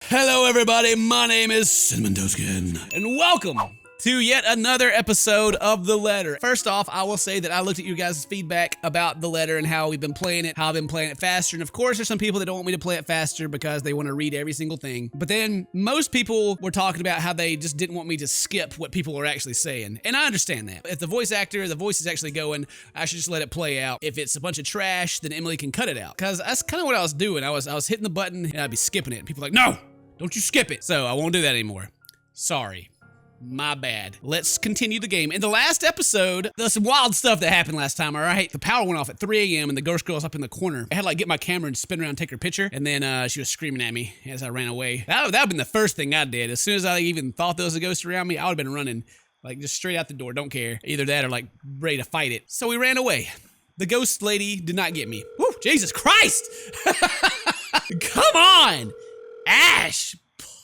Hello everybody, my name is CinnamonToastKen, and welcome to yet another episode of The Letter. First off, I will say that I looked at you guys' feedback about The Letter and how we've been playing it, how I've been playing it faster, and of course there's some people that don't want me to play it faster because they want to read every single thing. But then most people were talking about how they just didn't want me to skip what people were actually saying, and I understand that. If the voice is actually going, I should just let it play out. If it's a bunch of trash, then Emily can cut it out. Because that's kind of what I was doing. I was hitting the button and I'd be skipping it, and people were like, no! Don't you skip it. So I won't do that anymore. Sorry. My bad. Let's continue the game. In the last episode, there's some wild stuff that happened last time, all right? The power went off at 3 a.m. and the ghost girl's up in the corner. I had to like get my camera and spin around and take her picture, and then she was screaming at me as I ran away. That would have been the first thing I did. As soon as I even thought there was a ghost around me, I would have been running, like just straight out the door, don't care. Either that or like ready to fight it. So we ran away. The ghost lady did not get me. Woo, Jesus Christ! Come on! Ash,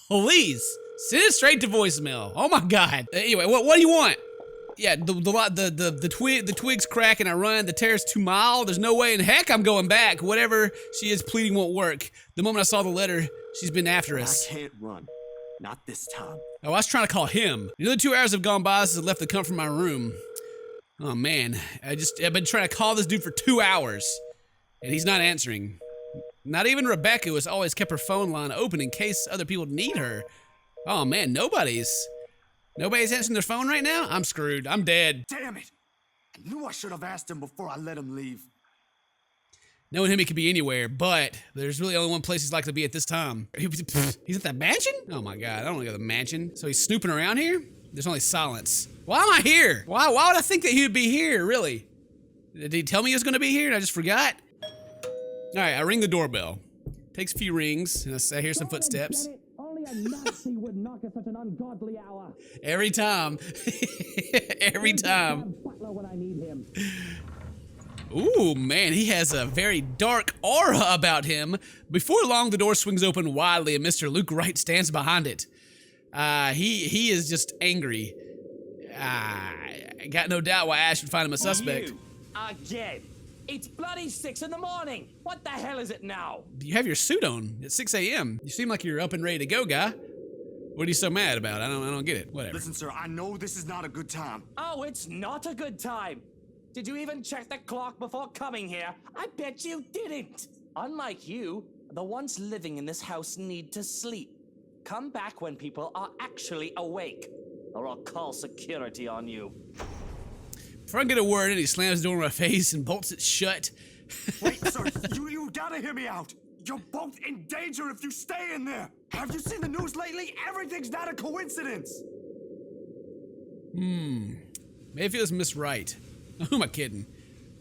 please send it straight to voicemail. Oh my God. Anyway, what do you want? Yeah, the twigs crack and I run. The terrace too mild. There's no way in heck I'm going back. Whatever she is pleading won't work. The moment I sasaw the letter, she's been after us. I can't run. Not this time. Oh, I was trying to call him. Nearly 2 hours have gone by since I left the comfort of my room. Oh man, I've been trying to call this dude for 2 hours, and he's not answering. Not even Rebecca, who has always kept her phone line open in case other people need her. Oh man, nobody's answering their phone right now? I'm screwed. I'm dead. Damn it! I knew I should have asked him before I let him leave. Knowing him, he could be anywhere, but there's really only one place he's likely to be at this time. He's at the mansion? Oh my God, I don't want to go to the mansion. So he's snooping around here? There's only silence. Why am I here? Why would I think that he would be here, really? Did he tell me he was gonna be here and I just forgot? All right, I ring the doorbell. Takes a few rings, and I hear some footsteps. Only a Nazi would knock at such an ungodly hour. Every time. Every time. Butler when I need him. Ooh, man, he has a very dark aura about him. Before long, the door swings open widely, and Mr. Luke Wright stands behind it. He is just angry. I got no doubt why Ash would find him a suspect. You again. It's bloody 6 in the morning. What the hell is it now? You have your suit on at 6 a.m. You seem like you're up and ready to go, guy. What are you so mad about? I don't get it. Whatever. Listen, sir, I know this is not a good time. Oh, it's not a good time. Did you even check the clock before coming here? I bet you didn't. Unlike you, the ones living in this house need to sleep. Come back when people are actually awake, or I'll call security on you. Before I get a word in, he slams the door in my face and bolts it shut. Wait, sir, you gotta hear me out. You're both in danger if you stay in there. Have you seen the news lately? Everything's not a coincidence. Maybe it was Miss Wright. Who am I kidding?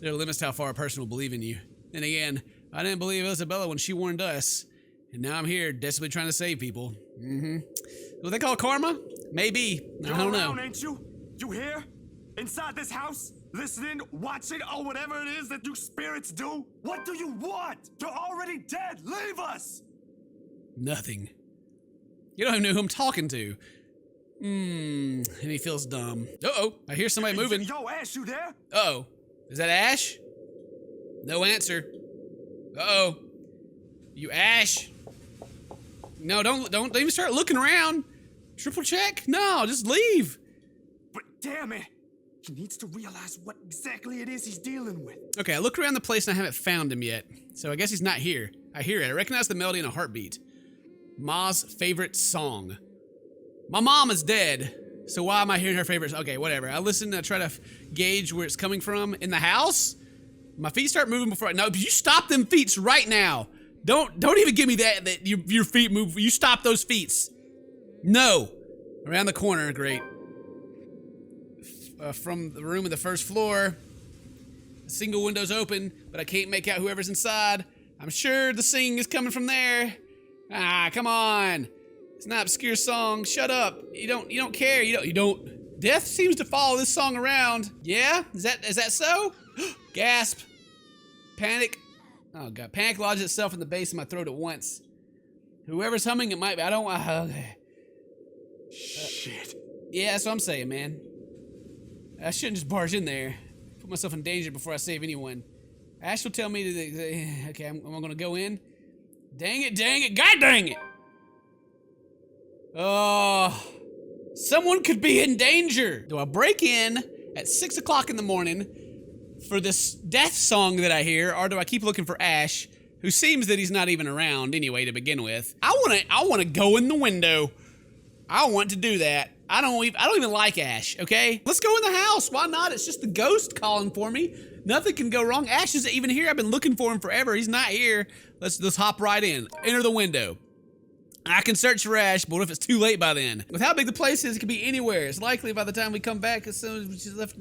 There are limits to how far a person will believe in you. Then again, I didn't believe Isabella when she warned us. And now I'm here, desperately trying to save people. What they call karma? Maybe. I don't know. Around, ain't you? You here? Inside this house? Listening, watching, or whatever it is that you spirits do? What do you want? You're already dead. Leave us! Nothing. You don't even know who I'm talking to. And he feels dumb. Uh-oh, I hear somebody moving. Yo, Ash, you there? Uh-oh. Is that Ash? No answer. Uh-oh. You Ash? No, don't even start looking around. Triple check? No, just leave. But damn it. He needs to realize what exactly it is he's dealing with. Okay, I look around the place and I haven't found him yet. So I guess he's not here. I hear it. I recognize the melody in a heartbeat. Ma's favorite song. My mom is dead. So why am I hearing her favorite song? Okay, whatever. I listen and I try to gauge where it's coming from. In the house? My feet start moving before no, you stop them feet right now. Don't even give me that your feet move. You stop those feet. No. Around the corner, great. From the room on the first floor. A single window's open, but I can't make out whoever's inside. I'm sure the singing is coming from there. Ah, come on. It's not an obscure song. Shut up. You don't care. You don't. Death seems to follow this song around. Yeah? Is that so? Gasp. Panic. Oh God. Panic lodges itself in the base of my throat at once. Whoever's humming it might be. I don't want. Okay. Shit. Yeah, that's what I'm saying, man. I shouldn't just barge in there. Put myself in danger before I save anyone. Ash will tell me to, okay, I'm gonna go in. Dang it, God dang it! Oh, someone could be in danger. Do I break in at 6 o'clock in the morning for this death song that I hear, or do I keep looking for Ash, who seems that he's not even around anyway to begin with? I wanna go in the window. I want to do that. I don't even like Ash, okay? Let's go in the house. Why not? It's just the ghost calling for me. Nothing can go wrong. Ash isn't even here. I've been looking for him forever. He's not here. Let's hop right in. Enter the window. I can search for Ash, but what if it's too late by then? With how big the place is, it could be anywhere. It's likely by the time we come back, as soon as she's left.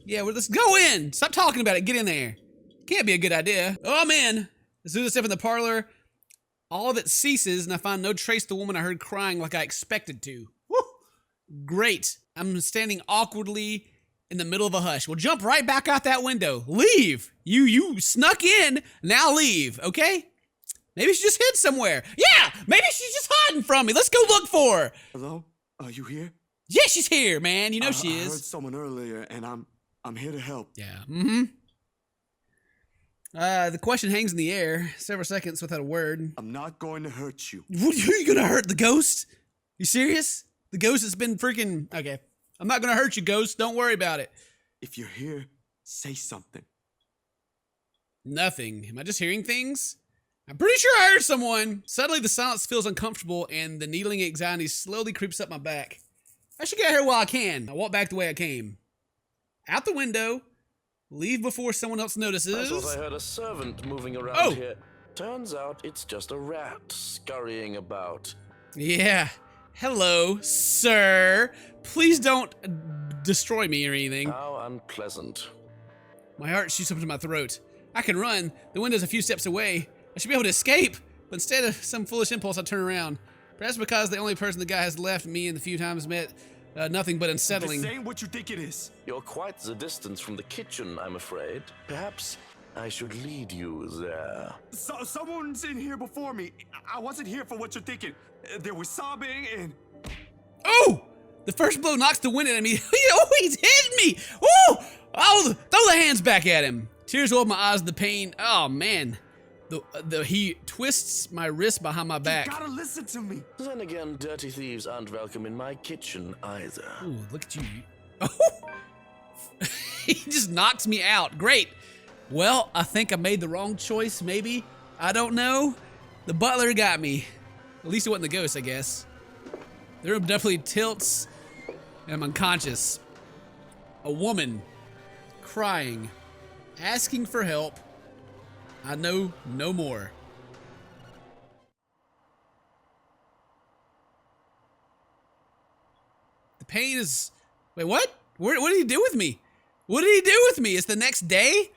Yeah, well, let's go in. Stop talking about it. Get in there. Can't be a good idea. Oh, I'm in. Let's do this stuff in the parlor. All of it ceases, and I find no trace of the woman I heard crying like I expected to. Woo! Great. I'm standing awkwardly in the middle of a hush. Well, jump right back out that window. Leave. You snuck in. Now leave, okay? Maybe she just hid somewhere. Yeah, maybe she's just hiding from me. Let's go look for her. Hello? Are you here? Yeah, she's here, man. You know she is. I heard someone earlier, and I'm here to help. Yeah. The question hangs in the air several seconds without a word. I'm not going to hurt you. What, are you gonna hurt the ghost? You serious? The ghost has been freaking... Okay. I'm not gonna hurt you, ghost. Don't worry about it. If you're here, say something. Nothing. Am I just hearing things? I'm pretty sure I heard someone. Suddenly the silence feels uncomfortable and the needling anxiety slowly creeps up my back. I should get here while I can. I walk back the way I came. Out the window. Leave before someone else notices. I thought I heard a servant moving around here. Turns out it's just a rat scurrying about. Yeah. Hello, sir. Please don't destroy me or anything. How unpleasant. My heart shoots up to my throat. I can run. The window's a few steps away. I should be able to escape. But instead of some foolish impulse, I turn around. Perhaps because the only person the guy has left me in the few times met, nothing but unsettling. This ain't what you think it is. You're quite the distance from the kitchen, I'm afraid. Perhaps I should lead you there. Someone's in here before me. I wasn't here for what you're thinking. There was sobbing and... Oh! The first blow knocks the wind out of me. Oh, he's hitting me! Oh! Oh, throw the hands back at him. Tears roll my eyes in the pain. Oh, man. He twists my wrist behind my back. You gotta listen to me. Then again, dirty thieves aren't welcome in my kitchen either. Ooh, look at you. Oh! He just knocks me out. Great. Well, I think I made the wrong choice, maybe. I don't know. The butler got me. At least it wasn't the ghost, I guess. The room definitely tilts, and I'm unconscious. A woman crying, asking for help. I know no more. The pain is... Wait, what? What did he do with me? What did he do with me? It's the next day?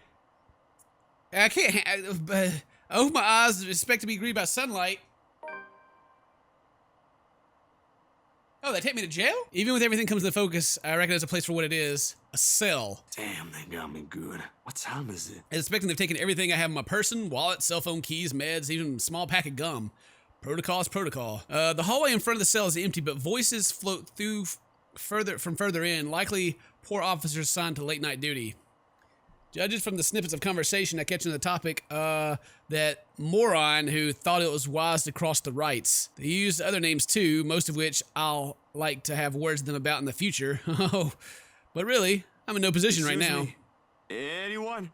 I can't... I open my eyes and expect to be greeted by sunlight. Oh, they take me to jail? Even with everything comes into focus, I recognize a place for what it is. A cell. Damn, they got me good. What time is it? I was expecting they've taken everything I have in my person, wallet, cell phone, keys, meds, even a small pack of gum. Protocol is protocol. The hallway in front of the cell is empty, but voices float through from further in, likely poor officers assigned to late night duty. Judges from the snippets of conversation I catch on the topic, that moron who thought it was wise to cross the rights. They used other names too, most of which I'll like to have words with them about in the future. Oh, but really, I'm in no position right now. Me. Anyone?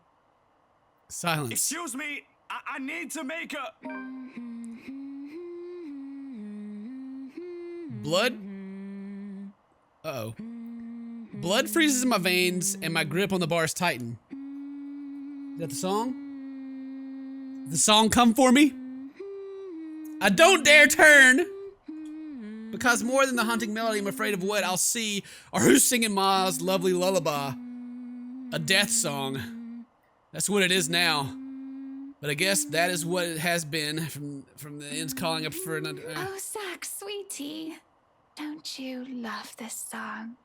Silence. Excuse me, I need to make a... Blood? Uh-oh. Blood freezes in my veins and my grip on the bars tighten. Is that the song? Did the song come for me? I don't dare turn! Because more than the haunting melody, I'm afraid of what I'll see, or who's singing Ma's lovely lullaby. A death song. That's what it is now. But I guess that is what it has been from the ends calling up for another... Oh, Zach, sweetie. Don't you love this song?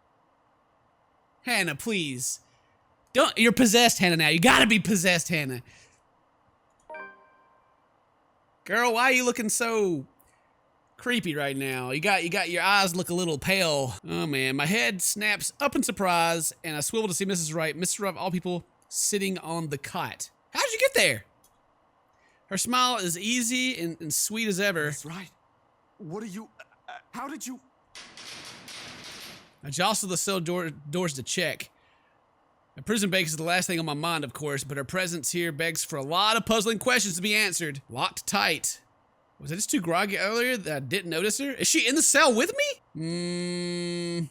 Hannah, please. You're possessed, Hannah, now. You gotta be possessed, Hannah. Girl, why are you looking so creepy right now? You got your eyes look a little pale. Oh man, my head snaps up in surprise and I swivel to see Mrs. Wright, Mr. Wright of all people, sitting on the cot. How'd you get there? Her smile is easy and sweet as ever. That's right. What are you... How did you... I jostle the cell doors to check. A prison break is the last thing on my mind, of course, but her presence here begs for a lot of puzzling questions to be answered. Locked tight. Was I just too groggy earlier that I didn't notice her? Is she in the cell with me?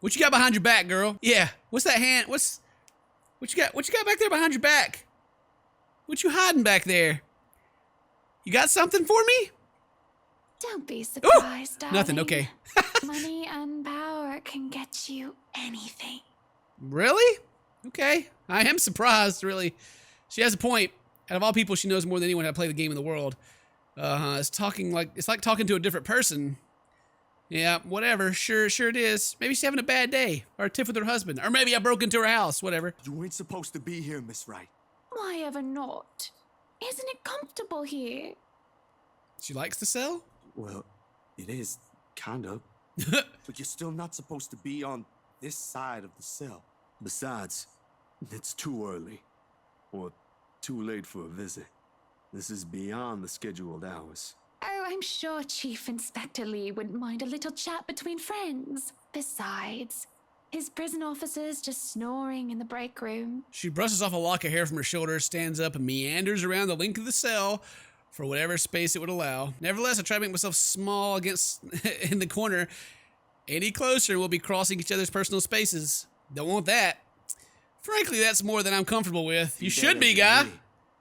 What you got behind your back, girl? Yeah. What's that hand? What you got back there behind your back? What you hiding back there? You got something for me? Don't be surprised, darling. Nothing, okay. Money and power can get you anything. Really? Okay. I am surprised, really. She has a point. Out of all people, she knows more than anyone how to play the game in the world. It's like talking to a different person. Yeah, whatever. Sure it is. Maybe she's having a bad day. Or a tiff with her husband. Or maybe I broke into her house. Whatever. You ain't supposed to be here, Miss Wright. Why ever not? Isn't it comfortable here? She likes the cell? Well, it is, kind of. But you're still not supposed to be on this side of the cell. Besides, it's too early. Or too late for a visit. This is beyond the scheduled hours. Oh, I'm sure Chief Inspector Lee wouldn't mind a little chat between friends. Besides, his prison officers just snoring in the break room. She brushes off a lock of hair from her shoulders, stands up, and meanders around the length of the cell for whatever space it would allow. Nevertheless, I try to make myself small against in the corner. Any closer, we'll be crossing each other's personal spaces. Don't want that. Frankly, that's more than I'm comfortable with. You should be, guy.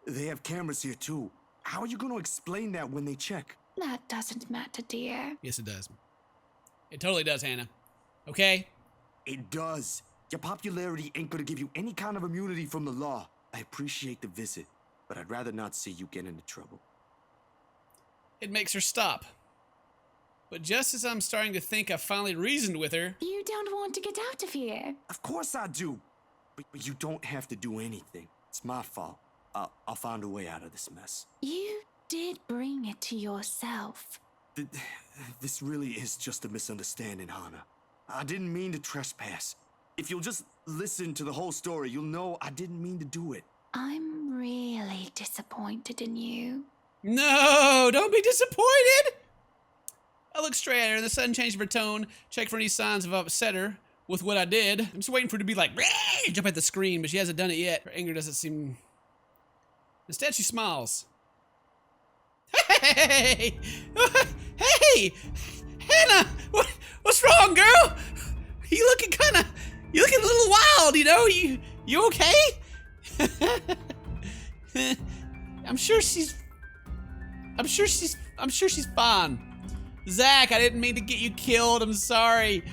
They have cameras here, too. How are you going to explain that when they check? That doesn't matter, dear. Yes, it does. It totally does, Hannah. Okay? It does. Your popularity ain't going to give you any kind of immunity from the law. I appreciate the visit, but I'd rather not see you get into trouble. It makes her stop. But just as I'm starting to think I've finally reasoned with her... You don't want to get out of here. Of course I do. But you don't have to do anything. It's my fault. I'll find a way out of this mess. You did bring it to yourself. This really is just a misunderstanding, Hannah. I didn't mean to trespass. If you'll just listen to the whole story, you'll know I didn't mean to do it. I'm really disappointed in you. No, don't be disappointed! I look straight at her, and the sudden change of her tone, check for any signs of upset her with what I did. I'm just waiting for her to be like, jump at the screen, but she hasn't done it yet. Her anger doesn't seem... Instead, she smiles. Hey! Hey! Hannah! What's wrong, girl? You looking a little wild, you know? You okay? I'm sure she's fine. Zach, I didn't mean to get you killed. I'm sorry.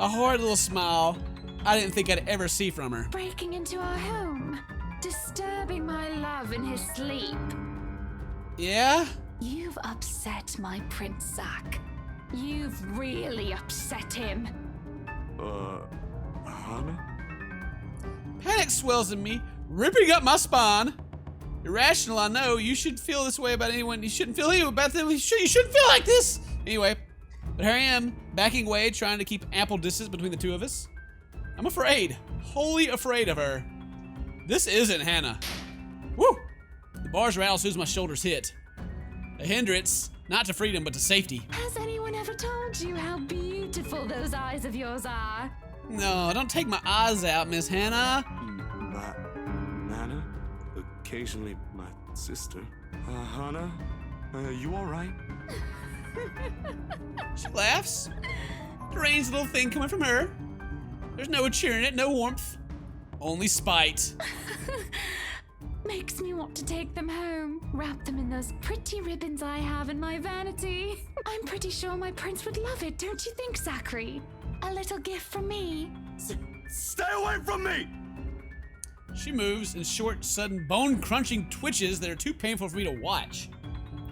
A horrid little smile I didn't think I'd ever see from her. Breaking into our home. Disturbing my love in his sleep. Yeah? You've upset my Prince Zach. You've really upset him. Hannah? Panic swells in me, ripping up my spine. Irrational, I know. You should feel this way about anyone. You shouldn't feel about them. You shouldn't feel like this. Anyway, but here I am, backing away, trying to keep ample distance between the two of us. I'm afraid. Wholly afraid of her. This isn't Hannah. Woo! The bars rattle as soon as my shoulders hit. A hindrance, not to freedom, but to safety. Has anyone ever told you how beautiful those eyes of yours are? No, don't take my eyes out, Miss Hannah. My Nana? Occasionally my sister. Hannah? You alright? She laughs. Deranged little thing coming from her. There's no cheering it, no warmth. Only spite. Makes me want to take them home, wrap them in those pretty ribbons I have in my vanity. I'm pretty sure my prince would love it, don't you think, Zachary? A little gift from me. Stay away from me! She moves in short, sudden, bone-crunching twitches that are too painful for me to watch.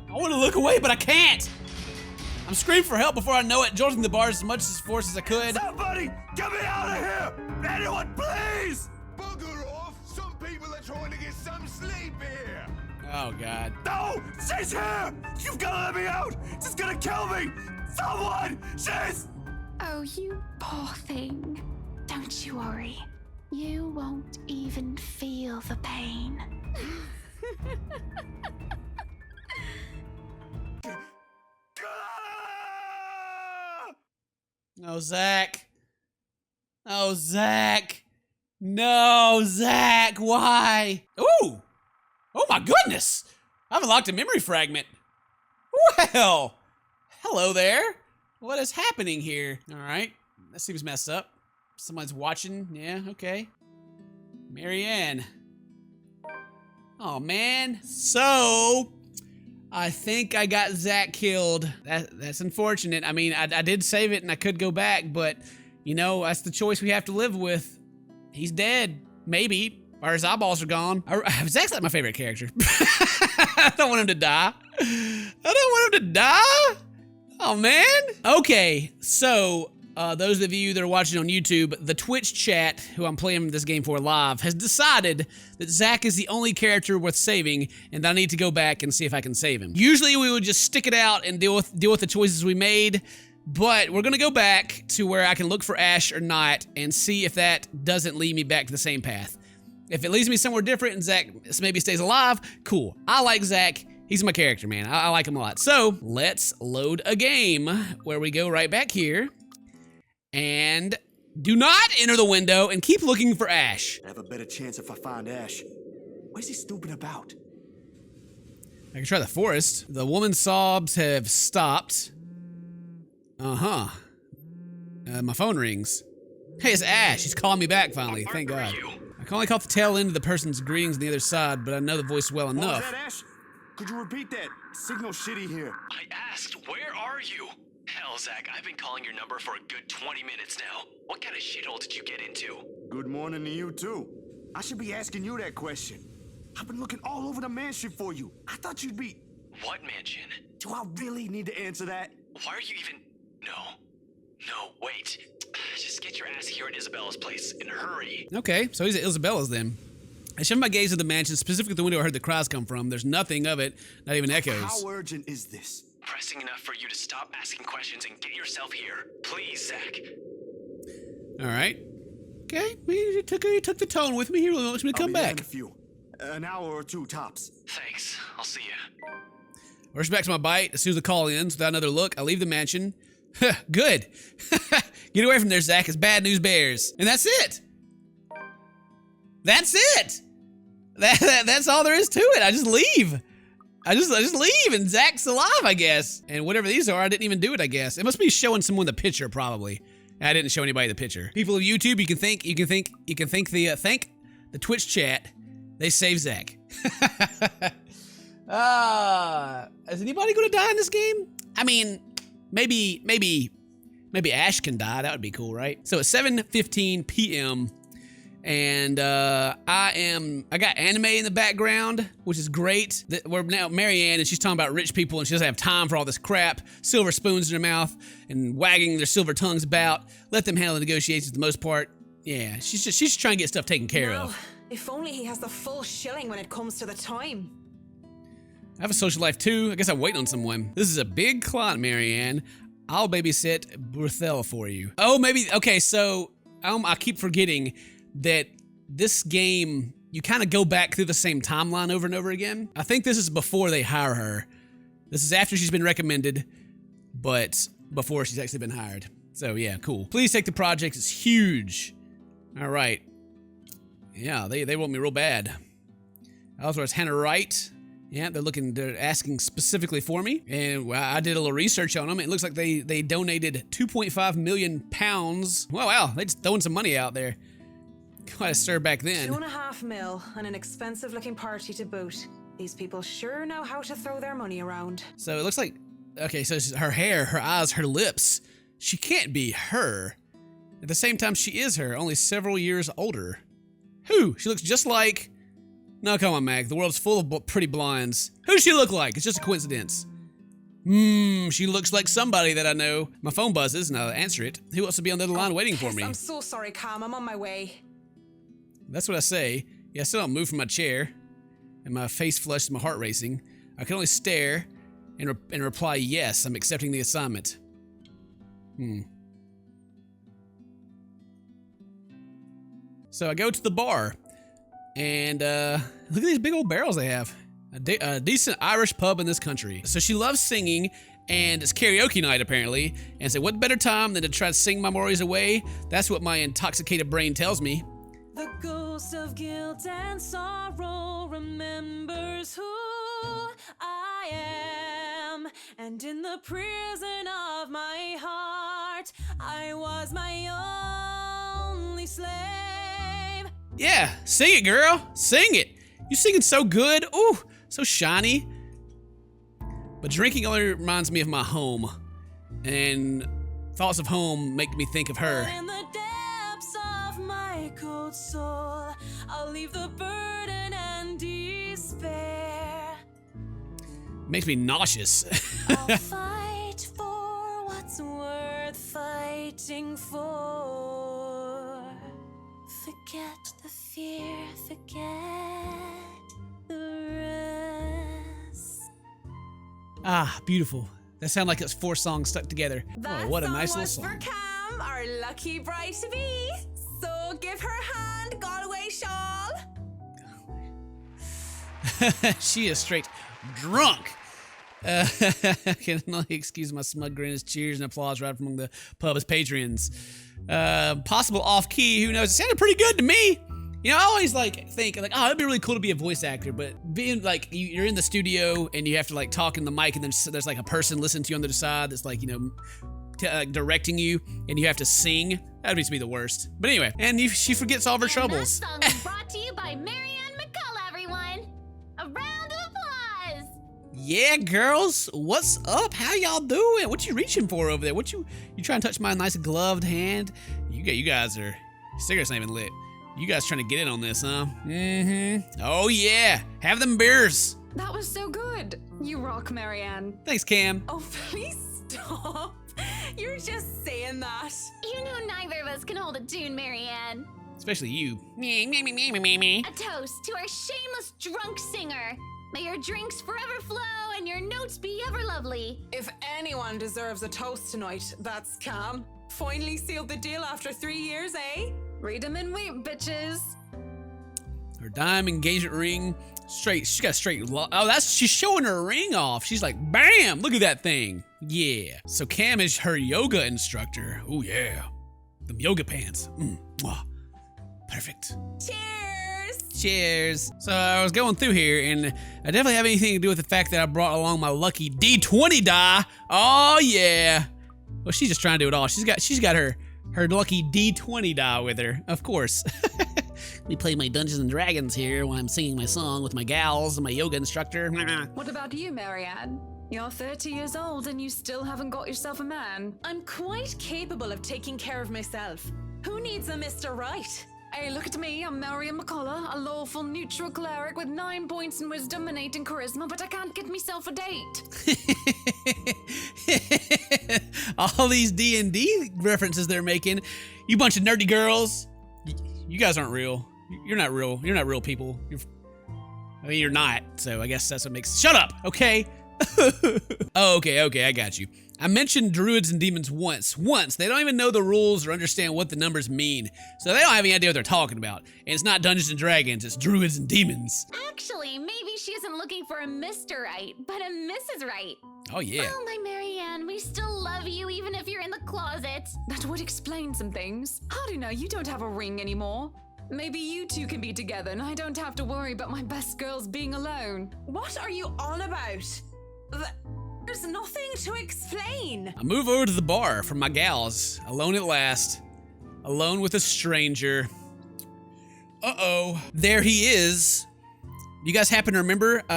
I want to look away, but I can't! I'm screaming for help before I know it, jolting the bars as much as force as I could. Somebody, get me out of here! Anyone, please! Bugger off! Some people are trying to get some sleep here! Oh, God. No! She's here! You've got to let me out! She's gonna kill me! Someone! She's... Oh, you poor thing. Don't you worry. You won't even feel the pain. Oh, Zach. Oh, Zach. No, Zach, why? Ooh. Oh, my goodness. I've unlocked a memory fragment. Well, hello there. What is happening here? All right, that seems messed up. Someone's watching. Yeah, okay. Marianne. Oh, man. So, I think I got Zach killed. That's unfortunate. I mean, I did save it and I could go back, but, you know, that's the choice we have to live with. He's dead. Maybe. Or his eyeballs are gone. Zach's like my favorite character. I don't want him to die. I don't want him to die. Oh, man. Okay, so those of you that are watching on YouTube, the Twitch chat, who I'm playing this game for live, has decided that Zach is the only character worth saving, and I need to go back and see if I can save him. Usually we would just stick it out and deal with the choices we made, but we're gonna go back to where I can look for Ash or not and see if that doesn't lead me back to the same path. If it leads me somewhere different and Zach maybe stays alive, cool. I like Zach. He's my character, man. I like him a lot. So let's load a game where we go right back here and do not enter the window and keep looking for Ash. I have a better chance if I find Ash. What is he snooping about? I can try the forest. The woman's sobs have stopped. Uh-huh. My phone rings. Hey, it's Ash. He's calling me back finally. Thank God. I can only caught the tail end of the person's greetings on the other side, but I know the voice well enough. Was that Ash? Could you repeat that? Signal shitty here. I asked, where are you? Hell, Zach, I've been calling your number for a good 20 minutes now. What kind of shithole did you get into? Good morning to you, too. I should be asking you that question. I've been looking all over the mansion for you. I thought you'd be... What mansion? Do I really need to answer that? Why are you even... No, wait. Just get your ass here at Isabella's place, and hurry. Okay, so he's at Isabella's then. I shoved my gaze at the mansion, specifically the window I heard the cries come from. There's nothing of it, not even echoes. How urgent is this? Pressing enough for you to stop asking questions and get yourself here. Please, Zach. All right. Okay, he took the tone with me. He really wants me to come back. In a few. An hour or two tops. Thanks. I'll see you. I rush back to my bite. As soon as the call ends, without another look, I leave the mansion. Good. Get away from there, Zach. It's bad news bears. And that's it. That's it. That's all there is to it. I just leave. I just leave and Zach's alive, I guess. And whatever these are, I didn't even do it, I guess. It must be showing someone the picture, probably. I didn't show anybody the picture. People of YouTube, you can thank the Twitch chat. They saved Zach. Is anybody gonna die in this game? I mean, maybe Ash can die. That would be cool, right? So it's 7:15 p.m. and I got anime in the background, which is great. We're now Marianne, and she's talking about rich people, and she doesn't have time for all this crap. Silver spoons in her mouth and wagging their silver tongues about. Let them handle the negotiations for the most part. Yeah, she's just trying to get stuff taken care of. If only he has the full shilling when it comes to the time. I have a social life too. I guess I'm waiting on someone. This is a big client, Marianne. I'll babysit Berthel for you. Oh, maybe, okay, so I keep forgetting that this game, you kind of go back through the same timeline over and over again. I think this is before they hire her. This is after she's been recommended, but before she's actually been hired. So yeah, cool. Please take the project, it's huge. All right. Yeah, they want me real bad. Authorize Hannah Wright. Yeah, they're asking specifically for me, and I did a little research on them. It looks like they donated 2.5 million pounds. Wow, they just throwing some money out there. Quite a stir back then. 2.5 mil and an expensive looking party to boot. These people sure know how to throw their money around. So it looks like, okay, so it's her hair, her eyes, her lips. She can't be her. At the same time, she is her, only several years older. Who? She looks just like... No, come on, Mag. The world's full of pretty blondes. Who does she look like? It's just a coincidence. She looks like somebody that I know. My phone buzzes and I'll answer it. Who wants to be on the other line waiting for me? I'm so sorry, Cam. I'm on my way. That's what I say. Yeah, I still don't move from my chair. And my face flushed, my heart racing. I can only stare and reply, yes, I'm accepting the assignment. So I go to the bar. And look at these big old barrels they have. A decent Irish pub in this country. So she loves singing, and it's karaoke night apparently, and say, what better time than to try to sing my worries away? That's what my intoxicated brain tells me. The ghost of guilt and sorrow remembers who I am, and in the prison of my heart, I was my only slave. Yeah, sing it, girl. Sing it. You singing so good. Ooh, so shiny. But drinking only reminds me of my home, and thoughts of home make me think of her. But in the depths of my cold soul, I'll leave the burden and despair. Makes me nauseous. I'll fight for what's worth fighting for. Forget the fear, forget the rest. Ah, beautiful. That sounded like it's 4 songs stuck together. Oh, what a nice little song. For Cam, our lucky bride to be. So give her hand, Galway shawl. She is straight drunk. Can only excuse my smug grin as cheers and applause right from the pub as patrons. Possible off key, who knows? It sounded pretty good to me. You know, I always think oh, it'd be really cool to be a voice actor, but being like you're in the studio and you have to like talk in the mic, and then there's like a person listening to you on the other side that's like, you know, directing you, and you have to sing. That'd just be the worst. But anyway, and she forgets all of her troubles. That song is brought to you by Marianne McCullough, everyone. A round of applause. Yeah, girls, what's up? How y'all doing? What you reaching for over there? What you trying to touch my nice gloved hand? You guys are, cigarettes ain't even lit. You guys trying to get in on this, huh? Mm-hmm. Oh yeah, have them beers. That was so good. You rock, Marianne. Thanks, Cam. Oh, please stop. You're just saying that. You know neither of us can hold a tune, Marianne. Especially you. A toast to our shameless drunk singer. May your drinks forever flow and your notes be ever lovely. If anyone deserves a toast tonight, that's Cam. Finally sealed the deal after 3 years, eh? Read 'em and weep, bitches. Her diamond engagement ring, she got straight, she's showing her ring off. She's like, bam, look at that thing. Yeah. So Cam is her yoga instructor. Oh yeah. Them yoga pants. Mwah. Perfect. Cheers! Cheers. So I was going through here, and I definitely have anything to do with the fact that I brought along my lucky D20 die. Oh yeah. Well, she's just trying to do it all. She's got her lucky D20 die with her, of course. We play my Dungeons and Dragons here when I'm singing my song with my gals and my yoga instructor. What about you, Marianne? You're 30 years old and you still haven't got yourself a man. I'm quite capable of taking care of myself. Who needs a Mr. Right? Hey, look at me. I'm Marianne McCullough, a lawful neutral cleric with 9 points in wisdom and 8 in charisma, but I can't get myself a date. All these D&D references they're making. You bunch of nerdy girls. You guys aren't real. You're not real. You're not real people. You're not. So I guess that's what makes. Shut up. Okay. Oh, okay. I got you. I mentioned druids and demons once. They don't even know the rules or understand what the numbers mean. So they don't have any idea what they're talking about. And it's not Dungeons and Dragons, it's druids and demons. Actually, maybe she isn't looking for a Mr. Right, but a Mrs. Right. Oh, yeah. Oh, my Marianne, we still love you even if you're in the closet. That would explain some things. How do you know you don't have a ring anymore? Maybe you two can be together and I don't have to worry about my best girls being alone. What are you on about? There's nothing to explain. I move over to the bar for my gals, alone at last, alone with a stranger. Uh-oh, there he is. You guys happen to remember, 2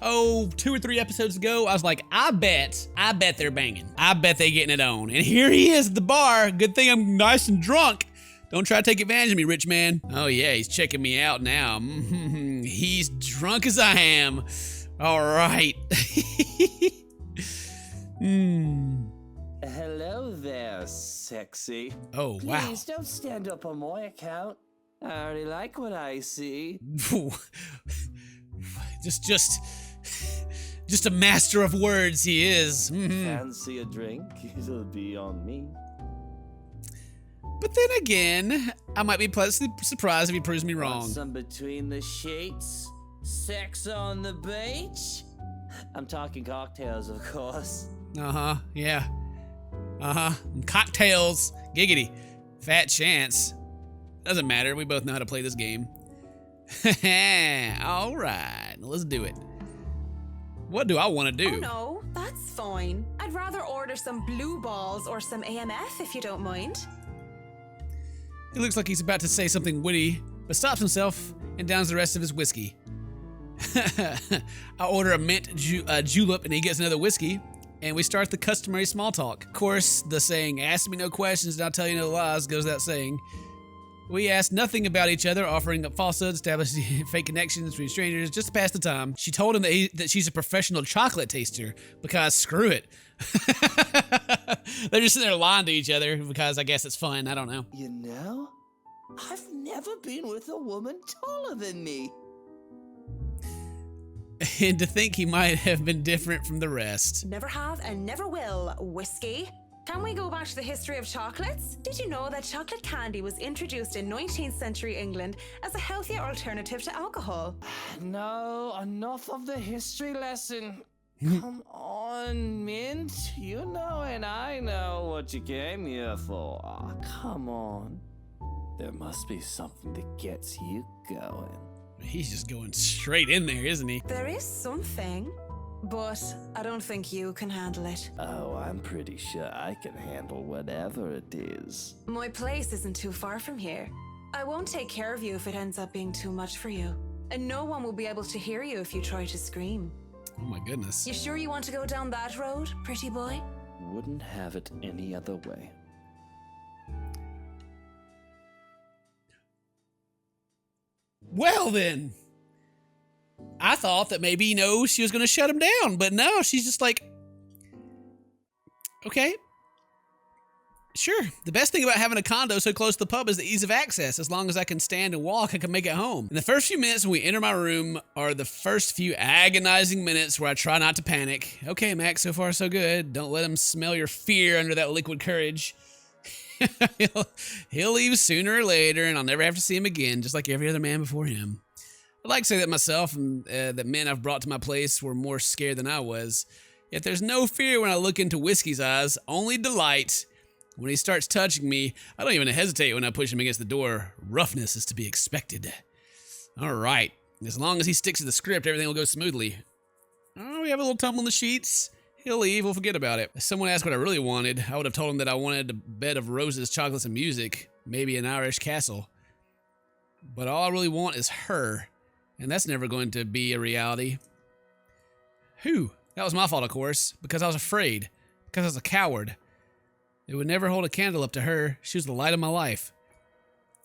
or 3 episodes ago, I was like, I bet they're banging. I bet they getting it on. And here he is at the bar. Good thing I'm nice and drunk. Don't try to take advantage of me, rich man. Oh yeah, he's checking me out now. He's drunk as I am. All right. Hello there, sexy. Oh, wow. Please don't stand up on my account. I already like what I see. Just a master of words he is. Fancy a drink? It'll be on me. But then again, I might be pleasantly surprised if he proves me wrong. Want some between the sheets? Sex on the beach? I'm talking cocktails, of course. Uh-huh, yeah. Uh-huh, cocktails, giggity. Fat chance. Doesn't matter, we both know how to play this game. All right, let's do it. What do I want to do? Oh no, that's fine. I'd rather order some blue balls or some AMF if you don't mind. He looks like he's about to say something witty, but stops himself and downs the rest of his whiskey. I order a mint julep and he gets another whiskey, and we start the customary small talk. Of course, the saying, ask me no questions and I'll tell you no lies, goes without saying. We asked nothing about each other, offering up falsehoods, establishing fake connections between strangers, just to pass the time. She told him that she's a professional chocolate taster, because screw it. They're just sitting there lying to each other, because I guess it's fun, I don't know. You know, I've never been with a woman taller than me. And to think he might have been different from the rest. Never have and never will, whiskey. Can we go back to the history of chocolates? Did you know that chocolate candy was introduced in 19th century England as a healthier alternative to alcohol? No, enough of the history lesson. Come on, Mint. You know and I know what you came here for. Oh, come on. There must be something that gets you going. He's just going straight in there, isn't he? There is something, but I don't think you can handle it. Oh, I'm pretty sure I can handle whatever it is. My place isn't too far from here. I won't take care of you if it ends up being too much for you. And no one will be able to hear you if you try to scream. Oh my goodness. You sure you want to go down that road, pretty boy? Wouldn't have it any other way. Well then, I thought that maybe, she was going to shut him down, but no, she's just like, okay, sure. The best thing about having a condo so close to the pub is the ease of access. As long as I can stand and walk, I can make it home. And the first few minutes when we enter my room are the first few agonizing minutes where I try not to panic. Okay, Max, so far so good. Don't let him smell your fear under that liquid courage. He'll leave sooner or later, and I'll never have to see him again, just like every other man before him. I'd like to say that myself and that men I've brought to my place were more scared than I was. Yet there's no fear when I look into Whiskey's eyes, only delight. When he starts touching me, I don't even hesitate when I push him against the door. Roughness is to be expected. All right. As long as he sticks to the script, everything will go smoothly. Oh, we have a little tumble in the sheets. He'll leave, we'll forget about it. If someone asked what I really wanted, I would have told him that I wanted a bed of roses, chocolates, and music. Maybe an Irish castle. But all I really want is her. And that's never going to be a reality. Whew. That was my fault, of course. Because I was afraid. Because I was a coward. It would never hold a candle up to her. She was the light of my life.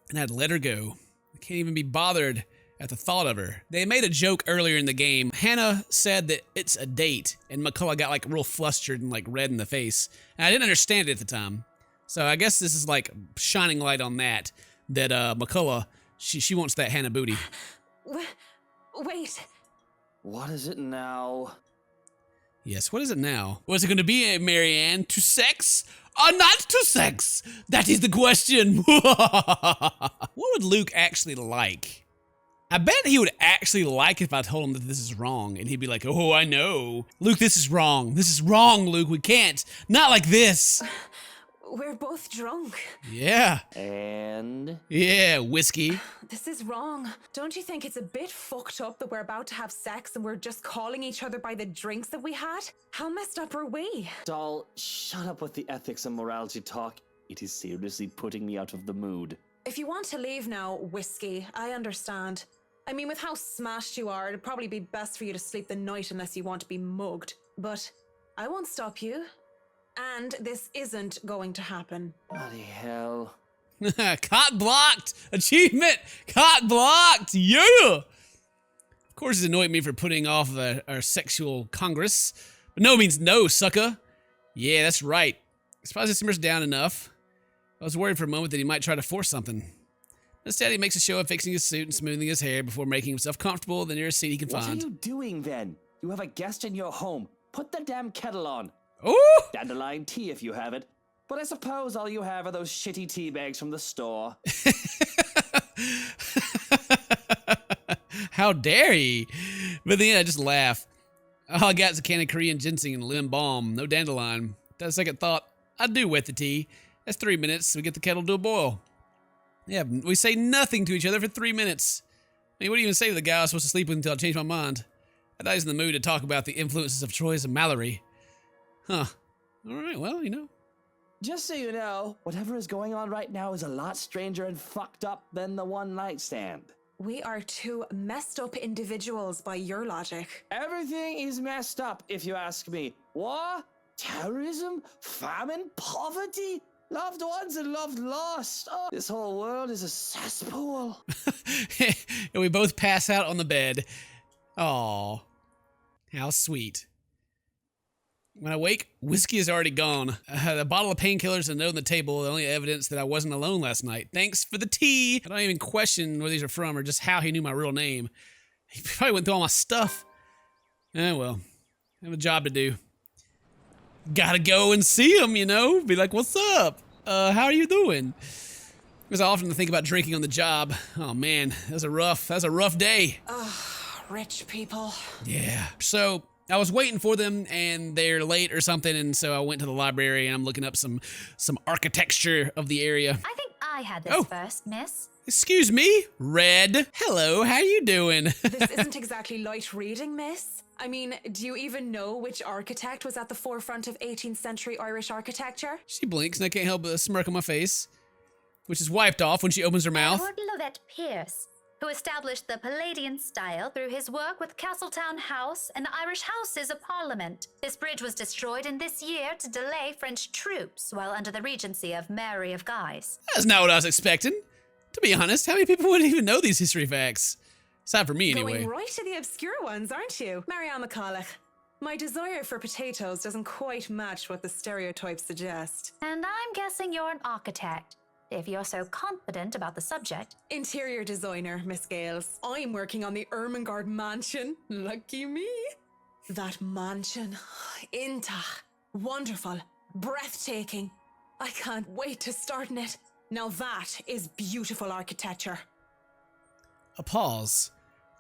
And I'd let her go. I can't even be bothered at the thought of her. They made a joke earlier in the game. Hannah said that it's a date, and McCullough got like real flustered and like red in the face. And I didn't understand it at the time. So I guess this is like shining light on that McCullough, she wants that Hannah booty. Wait. What is it now? Yes, what is it now? What's it going to be, Marianne? To sex or not to sex? That is the question. What would Luke actually like? I bet he would actually like it if I told him that this is wrong, and he'd be like, oh, I know. Luke, this is wrong. This is wrong, Luke. We can't. Not like this. We're both drunk. Yeah. And? Yeah, whiskey. This is wrong. Don't you think it's a bit fucked up that we're about to have sex and we're just calling each other by the drinks that we had? How messed up are we? Doll, shut up with the ethics and morality talk. It is seriously putting me out of the mood. If you want to leave now, Whiskey, I understand. I mean, with how smashed you are, it'd probably be best for you to sleep the night unless you want to be mugged. But I won't stop you. And this isn't going to happen. Bloody hell. Cock blocked! Achievement! Cock blocked! Yeah! Of course, it's annoyed me for putting off our sexual congress. But no means no, sucker. Yeah, that's right. Surprised it simmers down enough. I was worried for a moment that he might try to force something. Instead, he makes a show of fixing his suit and smoothing his hair before making himself comfortable in the nearest seat he can find. What are you doing then? You have a guest in your home. Put the damn kettle on. Ooh! Dandelion tea if you have it. But I suppose all you have are those shitty tea bags from the store. How dare he? But then I just laugh. All I got is a can of Korean ginseng and limb balm. No dandelion. That second thought, I do wet the tea. That's 3 minutes, so we get the kettle to a boil. Yeah, we say nothing to each other for 3 minutes. I mean, what do you even say to the guy I was supposed to sleep with until I changed my mind? I thought he was in the mood to talk about the influences of Troyes and Mallory. Huh. Alright, well, you know. Just so you know, whatever is going on right now is a lot stranger and fucked up than the one night stand. We are two messed up individuals by your logic. Everything is messed up, if you ask me. War, terrorism, famine, poverty, loved ones and loved lost. Oh, this whole world is a cesspool. And we both pass out on the bed. Aw, how sweet. When I wake, whiskey is already gone. I had a bottle of painkillers and a note on the table, the only evidence that I wasn't alone last night. Thanks for the tea. I don't even question where these are from or just how he knew my real name. He probably went through all my stuff. Well, I have a job to do. Gotta go and see him, you know? Be like, what's up? How are you doing? Because I often think about drinking on the job. Oh man, that was a rough day. Rich people. Yeah. So I was waiting for them and they're late or something, and so I went to the library and I'm looking up some architecture of the area. I think I had this first, miss. Excuse me? Red. Hello, how you doing? This isn't exactly light reading, miss. I mean, do you even know which architect was at the forefront of 18th century Irish architecture? She blinks and I can't help but a smirk on my face, which is wiped off when she opens her mouth. Lord Lovett Pierce, who established the Palladian style through his work with Castletown House and the Irish Houses of Parliament. This bridge was destroyed in this year to delay French troops while under the regency of Mary of Guise. That's not what I was expecting. To be honest, how many people would even know these history facts? Aside from me, anyway. Going right to the obscure ones, aren't you? Marianne McCulloch. My desire for potatoes doesn't quite match what the stereotypes suggest. And I'm guessing you're an architect, if you're so confident about the subject. Interior designer, Miss Gales. I'm working on the Ermengarde Mansion. Lucky me. That mansion. Intach. Wonderful. Breathtaking. I can't wait to start in it. Now that is beautiful architecture. A pause.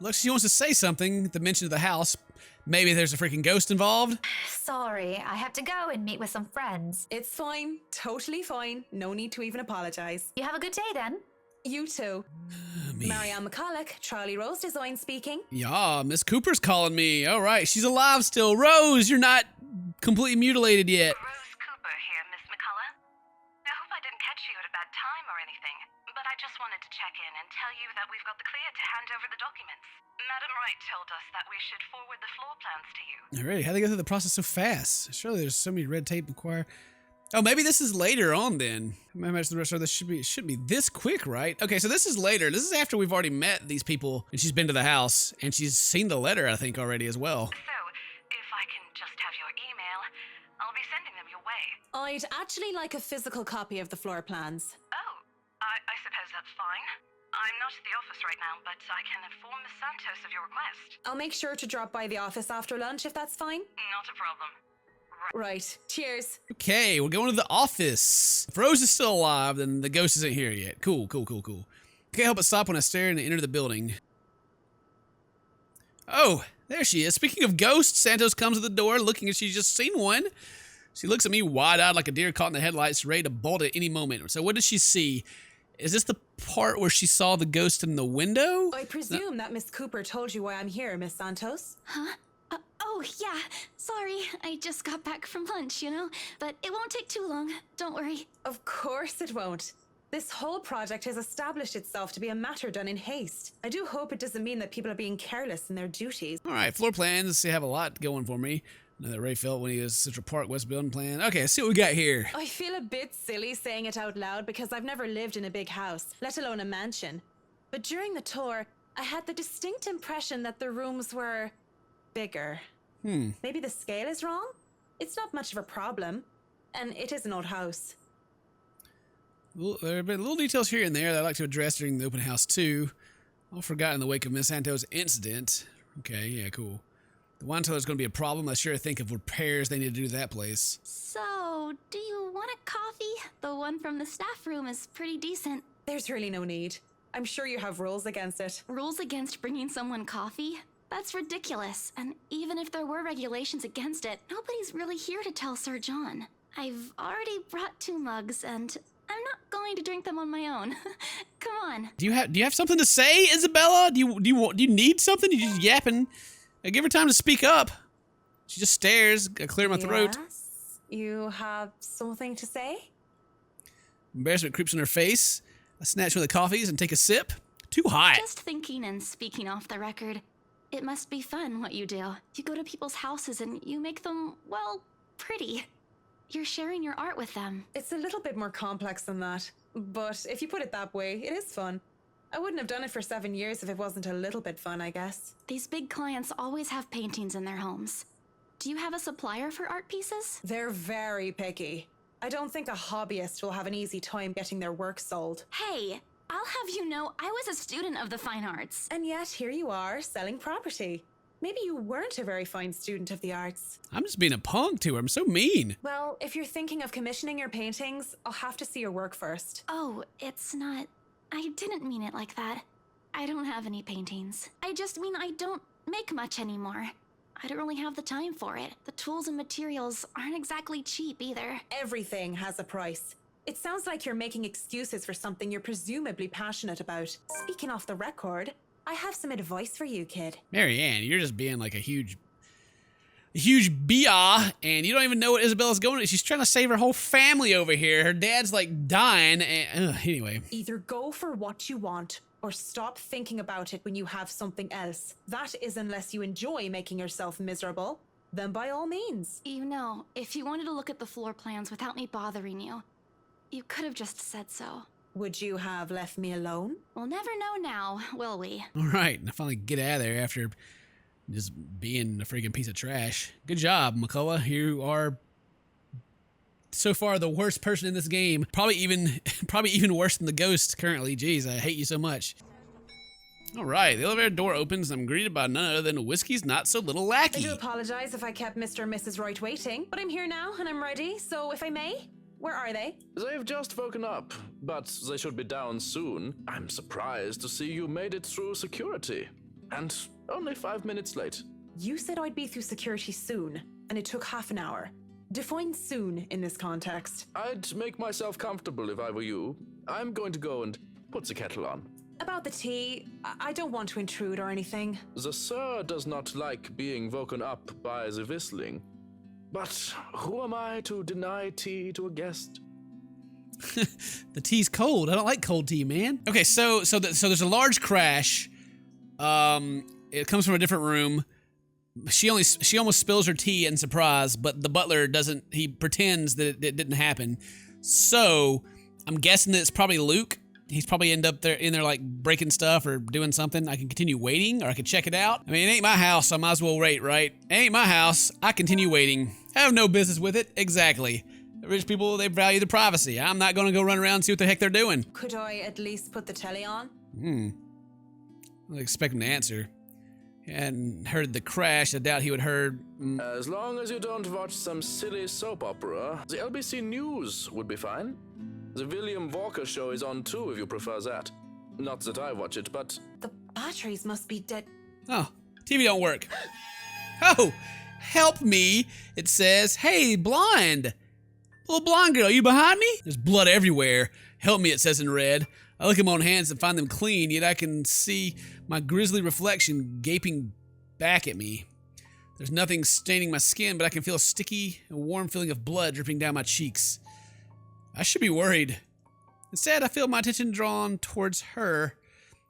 Looks she wants to say something at the mention of the house. Maybe there's a freaking ghost involved? Sorry, I have to go and meet with some friends. It's fine. Totally fine. No need to even apologize. You have a good day then. You too. Marianne McCulloch, Charlie Rose Design speaking. Yeah, Miss Cooper's calling me. All right, she's alive still. Rose, you're not completely mutilated yet. Rose Cooper here, Miss McCulloch. I hope I didn't catch you at a bad time or anything, but I just wanted to check in and tell you that we've got the clear to hand over the documents. Madam Wright told us that we should forward the floor plans to you. Alright, how'd they go through the process so fast? Surely there's so many red tape required. Oh, maybe this is later on then. I imagine the rest of this should be this quick, right? Okay, so this is later. This is after we've already met these people and she's been to the house and she's seen the letter, I think, already as well. So, if I can just have your email, I'll be sending them your way. I'd actually like a physical copy of the floor plans. Oh, I suppose that's fine. I'm not at the office right now, but I can inform Miss Santos of your request. I'll make sure to drop by the office after lunch if that's fine. Not a problem. Right. Cheers. Okay, we're going to the office. If Rose is still alive, then the ghost isn't here yet. Cool. Can't help but stop when I stare and enter the building. Oh, there she is. Speaking of ghosts, Santos comes to the door looking as she's just seen one. She looks at me wide-eyed like a deer caught in the headlights, ready to bolt at any moment. So what did she see? Is this the part where she saw the ghost in the window? I presume that Miss Cooper told you why I'm here, Miss Santos. Huh? Oh, yeah. Sorry, I just got back from lunch, you know? But it won't take too long. Don't worry. Of course it won't. This whole project has established itself to be a matter done in haste. I do hope it doesn't mean that people are being careless in their duties. All right, floor plans. They have a lot going for me. I know that Ray felt when he was Central Park West Building plan. Okay, let's see what we got here. I feel a bit silly saying it out loud because I've never lived in a big house, let alone a mansion. But during the tour, I had the distinct impression that the rooms were bigger. Maybe the scale is wrong? It's not much of a problem. And it is an old house. Well, there have been little details here and there that I'd like to address during the open house too. All forgotten in the wake of Miss Santos' incident. Okay, yeah, cool. The wine cellar's going to be a problem. I sure think of repairs they need to do to that place. So, do you want a coffee? The one from the staff room is pretty decent. There's really no need. I'm sure you have rules against it. Rules against bringing someone coffee? That's ridiculous. And even if there were regulations against it, nobody's really here to tell Sir John. I've already brought 2 mugs, and I'm not going to drink them on my own. Come on. Do you have something to say, Isabella? Do you need something? You just yapping. Give her time to speak up. She just stares. I clear my throat. Yes? You have something to say? Embarrassment creeps on her face. I snatch one of the coffees and take a sip. Too hot. Just thinking and speaking off the record, it must be fun what you do. You go to people's houses and you make them, well, pretty. You're sharing your art with them. It's a little bit more complex than that. But if you put it that way, it is fun. I wouldn't have done it for 7 years if it wasn't a little bit fun, I guess. These big clients always have paintings in their homes. Do you have a supplier for art pieces? They're very picky. I don't think a hobbyist will have an easy time getting their work sold. Hey, I'll have you know I was a student of the fine arts. And yet here you are, selling property. Maybe you weren't a very fine student of the arts. I'm just being a punk to her. I'm so mean. Well, if you're thinking of commissioning your paintings, I'll have to see your work first. Oh, it's not... I didn't mean it like that. I don't have any paintings. I just mean I don't make much anymore. I don't really have the time for it. The tools and materials aren't exactly cheap either. Everything has a price. It sounds like you're making excuses for something you're presumably passionate about. Speaking off the record, I have some advice for you, kid. Marianne, you're just being like a huge bia, and you don't even know what Isabella's going to. She's trying to save her whole family over here. Her dad's like dying, and anyway. Either go for what you want, or stop thinking about it when you have something else. That is unless you enjoy making yourself miserable. Then by all means. You know, if you wanted to look at the floor plans without me bothering you, you could have just said so. Would you have left me alone? We'll never know now, will we? All right, and I finally get out of there after just being a freaking piece of trash. Good job, McCullough. You are so far the worst person in this game. Probably even worse than the ghost currently. Jeez, I hate you so much. All right, the elevator door opens and I'm greeted by none other than Whiskey's Not So Little Lackey. I do apologize if I kept Mr. and Mrs. Wright waiting, but I'm here now and I'm ready, so if I may, where are they? They've just woken up, but they should be down soon. I'm surprised to see you made it through security. And only 5 minutes late. You said I'd be through security soon, and it took half an hour. Define soon in this context. I'd make myself comfortable if I were you. I'm going to go and put the kettle on. About the tea, I don't want to intrude or anything. The sir does not like being woken up by the whistling. But who am I to deny tea to a guest? The tea's cold. I don't like cold tea, man. Okay, so there's a large crash. It comes from a different room. She almost spills her tea in surprise, but the butler doesn't. He pretends that it didn't happen. So I'm guessing that it's probably Luke. He's probably in there like breaking stuff or doing something. I can continue waiting, or I can check it out. I mean, it ain't my house, so I might as well wait, right? It ain't my house. I continue waiting. I have no business with it. Exactly. The rich people, they value the privacy. I'm not gonna go run around and see what the heck they're doing. Could I at least put the telly on? I expect him to answer. And heard the crash. I doubt he would heard. As long as you don't watch some silly soap opera, the LBC News would be fine. The William Walker show is on too, if you prefer that. Not that I watch it, but... The batteries must be dead. Oh, TV don't work. Oh, help me. It says, hey, blind. Little blonde girl, you behind me? There's blood everywhere. Help me, it says in red. I look at my own hands and find them clean, yet I can see my grisly reflection gaping back at me. There's nothing staining my skin, but I can feel a sticky and warm feeling of blood dripping down my cheeks. I should be worried. Instead, I feel my attention drawn towards her.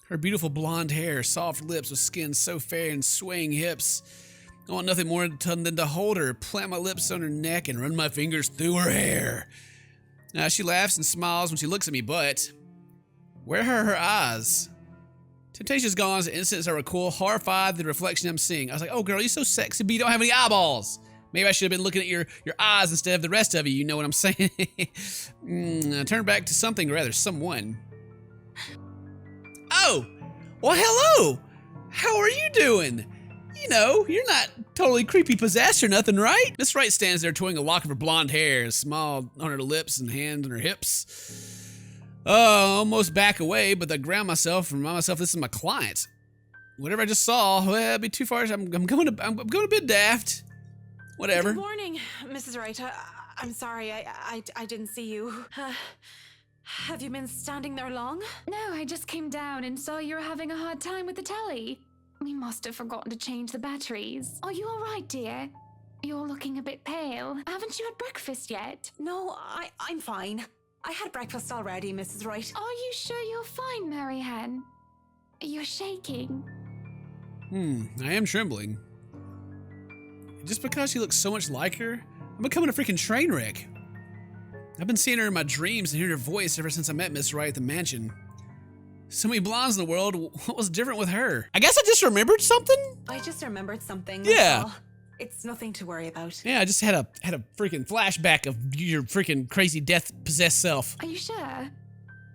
Her beautiful blonde hair, soft lips with skin so fair and swaying hips. I want nothing more than to hold her, plant my lips on her neck, and run my fingers through her hair. Now, she laughs and smiles when she looks at me, but where are her eyes? Temptation's gone as an instant as I recoil, horrified at the reflection I'm seeing. I was like, oh girl, you're so sexy, but you don't have any eyeballs. Maybe I should have been looking at your eyes instead of the rest of you, you know what I'm saying? Turn back to something, or rather someone. Oh, well hello! How are you doing? You know, you're not totally creepy possessed or nothing, right? Miss Wright stands there toying a lock of her blonde hair, a smile on her lips and hands on her hips. Almost back away, but I ground myself and remind myself this is my client. whatever I just saw, well, it'd be too far. I'm going a bit daft. Whatever. Good morning, Mrs. Wright. I'm sorry, I didn't see you. Have you been standing there long? No, I just came down and saw you were having a hard time with the telly. We must have forgotten to change the batteries. Are you all right, dear? You're looking a bit pale. Haven't you had breakfast yet? No, I'm fine. I had breakfast already, Mrs. Wright. Are you sure you're fine, Marianne? You're shaking. I am trembling. Just because she looks so much like her, I'm becoming a freaking train wreck. I've been seeing her in my dreams and hearing her voice ever since I met Miss Wright at the mansion. So many blondes in the world, what was different with her? I guess I just remembered something? I just remembered something. Yeah. It's nothing to worry about. Yeah, I just had a freaking flashback of your freaking crazy death-possessed self. Are you sure?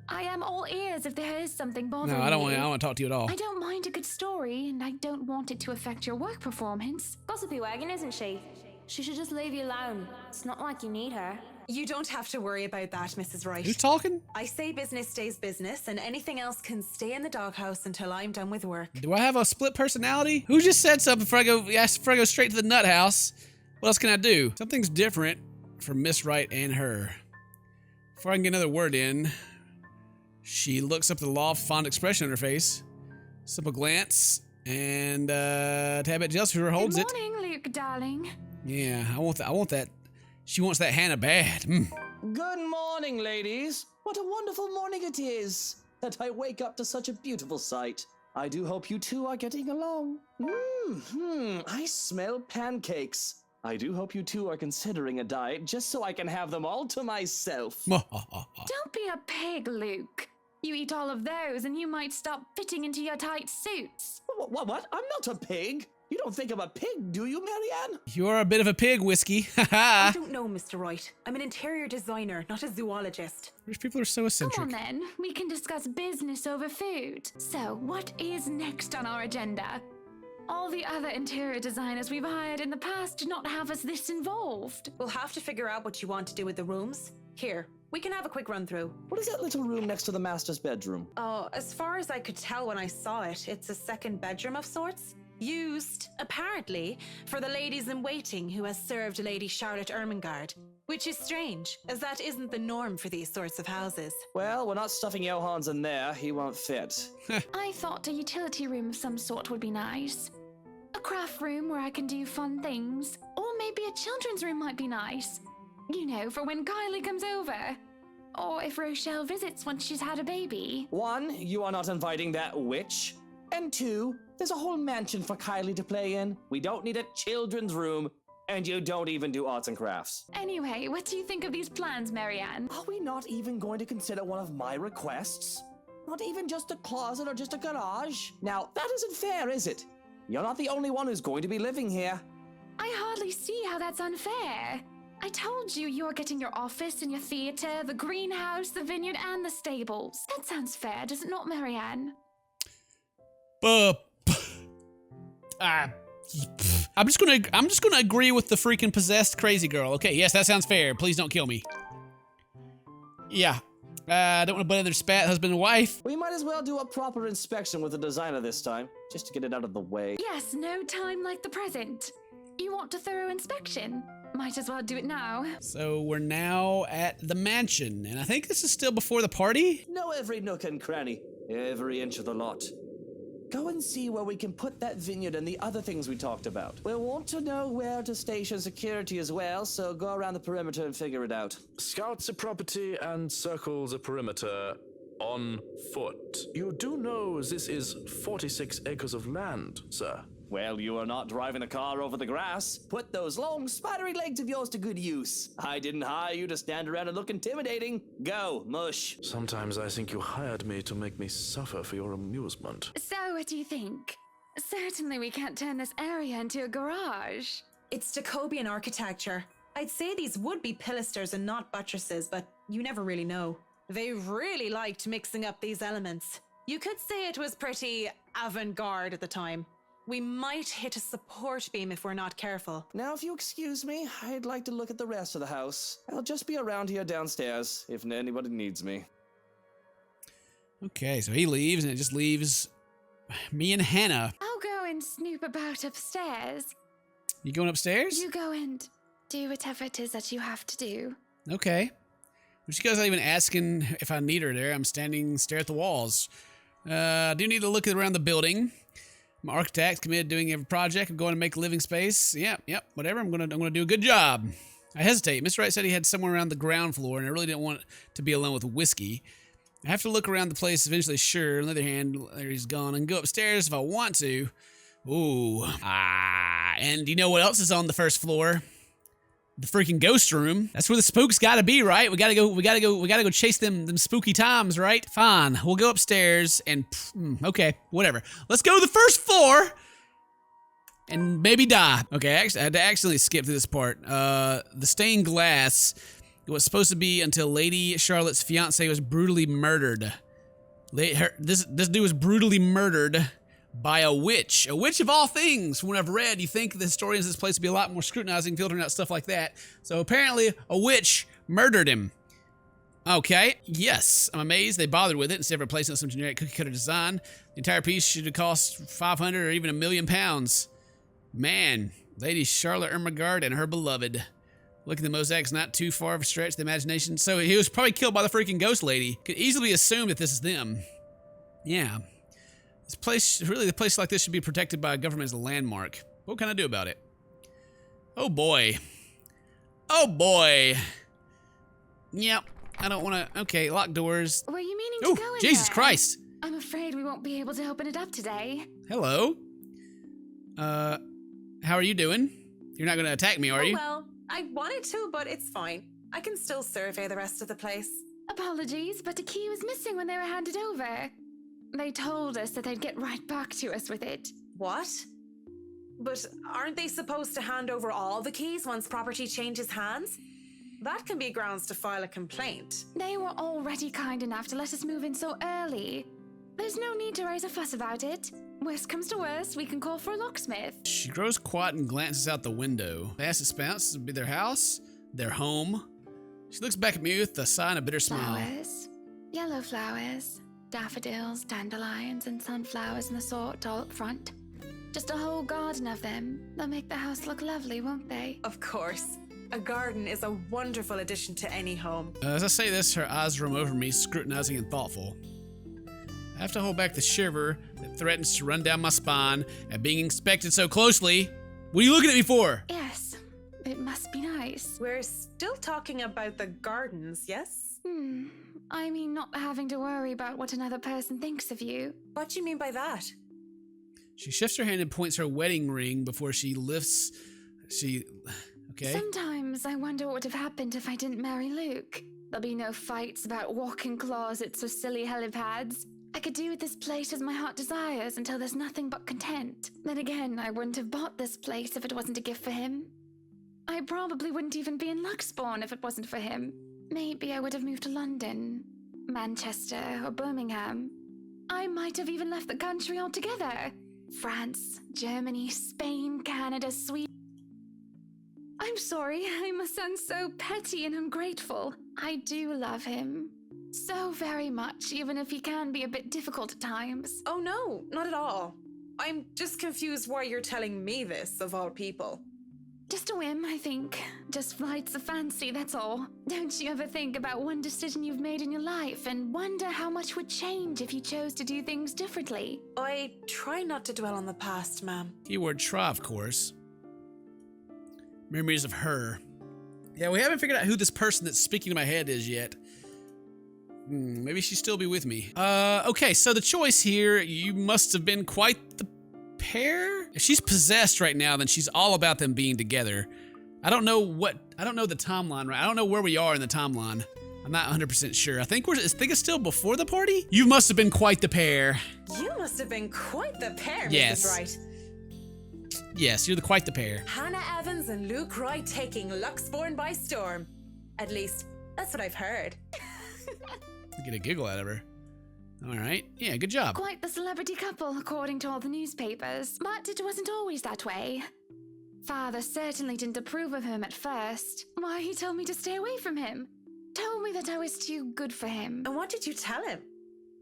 I am all ears if there is something bothering you. No, I don't want to talk to you at all. I don't mind a good story, and I don't want it to affect your work performance. Gossipy wagon, isn't she? She should just leave you alone. It's not like you need her. You don't have to worry about that, Mrs. Wright. Who's talking? I say business stays business, and anything else can stay in the doghouse until I'm done with work. Do I have a split personality? Who just said something before I go straight to the nut house? What else can I do? Something's different from Miss Wright and her. Before I can get another word in, she looks up at the loft, fond expression on her face. Simple glance, and a tad bit jealous who holds it. Good morning, Luke, darling. Yeah, I want that. She wants that Hannah bad. Good morning, ladies. What a wonderful morning it is that I wake up to such a beautiful sight. I do hope you two are getting along. I smell pancakes. I do hope you two are considering a diet just so I can have them all to myself. Don't be a pig, Luke. You eat all of those and you might stop fitting into your tight suits. What? I'm not a pig. You don't think I'm a pig, do you, Marianne? You're a bit of a pig, Whiskey. I don't know, Mr. Wright. I'm an interior designer, not a zoologist. Rich people are so eccentric. Come on then, we can discuss business over food. So, what is next on our agenda? All the other interior designers we've hired in the past did not have us this involved. We'll have to figure out what you want to do with the rooms. Here, we can have a quick run through. What is that little room next to the master's bedroom? Oh, as far as I could tell when I saw it, it's a second bedroom of sorts. Used, apparently, for the ladies in waiting who has served Lady Charlotte Ermengarde. Which is strange, as that isn't the norm for these sorts of houses. Well, we're not stuffing Johans in there. He won't fit. I thought a utility room of some sort would be nice. A craft room where I can do fun things. Or maybe a children's room might be nice. You know, for when Kylie comes over. Or if Rochelle visits once she's had a baby. 1, you are not inviting that witch. And 2, there's a whole mansion for Kylie to play in. We don't need a children's room. And you don't even do arts and crafts. Anyway, what do you think of these plans, Marianne? Are we not even going to consider one of my requests? Not even just a closet or just a garage? Now, that isn't fair, is it? You're not the only one who's going to be living here. I hardly see how that's unfair. I told you you're getting your office and your theater, the greenhouse, the vineyard, and the stables. That sounds fair, does it not, Marianne? I'm just gonna agree with the freaking possessed crazy girl. Okay, yes, that sounds fair. Please don't kill me. Yeah. I don't want to butt in their spat, husband and wife. We might as well do a proper inspection with the designer this time, just to get it out of the way. Yes, no time like the present. You want a thorough inspection? Might as well do it now. So we're now at the mansion, and I think this is still before the party? Know every nook and cranny, every inch of the lot. Go and see where we can put that vineyard and the other things we talked about. We'll want to know where to station security as well, so go around the perimeter and figure it out. Scout the property and circle the perimeter on foot. You do know this is 46 acres of land, sir. Well, you are not driving a car over the grass. Put those long, spidery legs of yours to good use. I didn't hire you to stand around and look intimidating. Go, mush. Sometimes I think you hired me to make me suffer for your amusement. So, what do you think? Certainly we can't turn this area into a garage. It's Jacobean architecture. I'd say these would be pilasters and not buttresses, but you never really know. They really liked mixing up these elements. You could say it was pretty avant-garde at the time. We might hit a support beam if we're not careful. Now, if you excuse me, I'd like to look at the rest of the house. I'll just be around here downstairs, if anybody needs me. Okay, so he leaves, and it just leaves Me and Hannah. I'll go and snoop about upstairs. You going upstairs? You go and do whatever it is that you have to do. Okay. She goes not even asking if I need her there. I'm standing, stare at the walls. I do need to look around the building. I'm an architect, committed to doing every project. I'm going to make a living space. Yep, whatever. I'm gonna do a good job. I hesitate. Mr. Wright said he had somewhere around the ground floor, and I really didn't want to be alone with whiskey. I have to look around the place eventually, sure. On the other hand, there he's gone. I can go upstairs if I want to. Ooh. And you know what else is on the first floor? The freaking ghost room. That's where the spooks gotta be, right? We gotta go chase them spooky times, right? Fine. We'll go upstairs and okay, whatever. Let's go to the first floor and maybe die. Okay, I had to accidentally skip through this part. The stained glass. It was supposed to be until Lady Charlotte's fiance was brutally murdered. This dude was brutally murdered by a witch. A witch of all things. From what I've read, you think the historians of this place would be a lot more scrutinizing, filtering out stuff like that. So apparently a witch murdered him. Okay, yes, I'm amazed they bothered with it instead of replacing it with some generic cookie cutter design. The entire piece should have cost 500 or even £1 million. Man, Lady Charlotte Ermengarde and her beloved. Look at the mosaics, not too far of a stretch, the imagination. So he was probably killed by the freaking ghost lady. Could easily assume that this is them. Yeah. This place, really, the place like this should be protected by a government as a landmark. What can I do about it? Oh boy. Oh boy. Yep, I don't want to. Okay, lock doors. Were you meaning to go in Jesus there? Christ. I'm afraid we won't be able to open it up today. Hello. How are you doing? You're not going to attack me, are you? Well, I wanted to, but it's fine. I can still survey the rest of the place. Apologies, but the key was missing when they were handed over. They told us that they'd get right back to us with it. What? But aren't they supposed to hand over all the keys once property changes hands? That can be grounds to file a complaint. They were already kind enough to let us move in so early. There's no need to raise a fuss about it. Worst comes to worst, we can call for a locksmith. She grows quiet and glances out the window. Past the spouse would be their house, their home. She looks back at me with a sign of bitter smile. Flowers. Yellow flowers. Daffodils, dandelions, and sunflowers in the sort all up front. Just a whole garden of them. They'll make the house look lovely, won't they? Of course. A garden is a wonderful addition to any home. As I say this, her eyes roam over me, scrutinizing and thoughtful. I have to hold back the shiver that threatens to run down my spine at being inspected so closely. What are you looking at me for? Yes, it must be nice. We're still talking about the gardens, yes? I mean, not having to worry about what another person thinks of you. What do you mean by that? She shifts her hand and points her wedding ring before she lifts. Okay. Sometimes I wonder what would have happened if I didn't marry Luke. There'll be no fights about walk-in closets or silly helipads. I could do with this place as my heart desires until there's nothing but content. Then again, I wouldn't have bought this place if it wasn't a gift for him. I probably wouldn't even be in Luxbourne if it wasn't for him. Maybe I would have moved to London, Manchester, or Birmingham. I might have even left the country altogether. France, Germany, Spain, Canada, Sweden. I'm sorry, I must sound so petty and ungrateful. I do love him. So very much, even if he can be a bit difficult at times. Oh no, not at all. I'm just confused why you're telling me this, of all people. Just a whim, I think. Just flights of fancy, that's all. Don't you ever think about one decision you've made in your life and wonder how much would change if you chose to do things differently? I try not to dwell on the past, ma'am. Keyword try, of course. Memories of her. Yeah, we haven't figured out who this person that's speaking to my head is yet. Maybe she'll still be with me. Okay, so the choice here, you must have been quite the pair? If she's possessed right now, then she's all about them being together. I don't know the timeline, right? I don't know where we are in the timeline. I'm not 100% sure. I think it's still before the party? You must have been quite the pair. You must have been quite the pair, yes. Mrs. Wright. Yes, you're quite the pair. Hannah Evans and Luke Wright taking Luxbourne by storm. At least, that's what I've heard. Get a giggle out of her. All right. Yeah, good job. Quite the celebrity couple, according to all the newspapers. But it wasn't always that way. Father certainly didn't approve of him at first. Why, he told me to stay away from him. Told me that I was too good for him. And what did you tell him?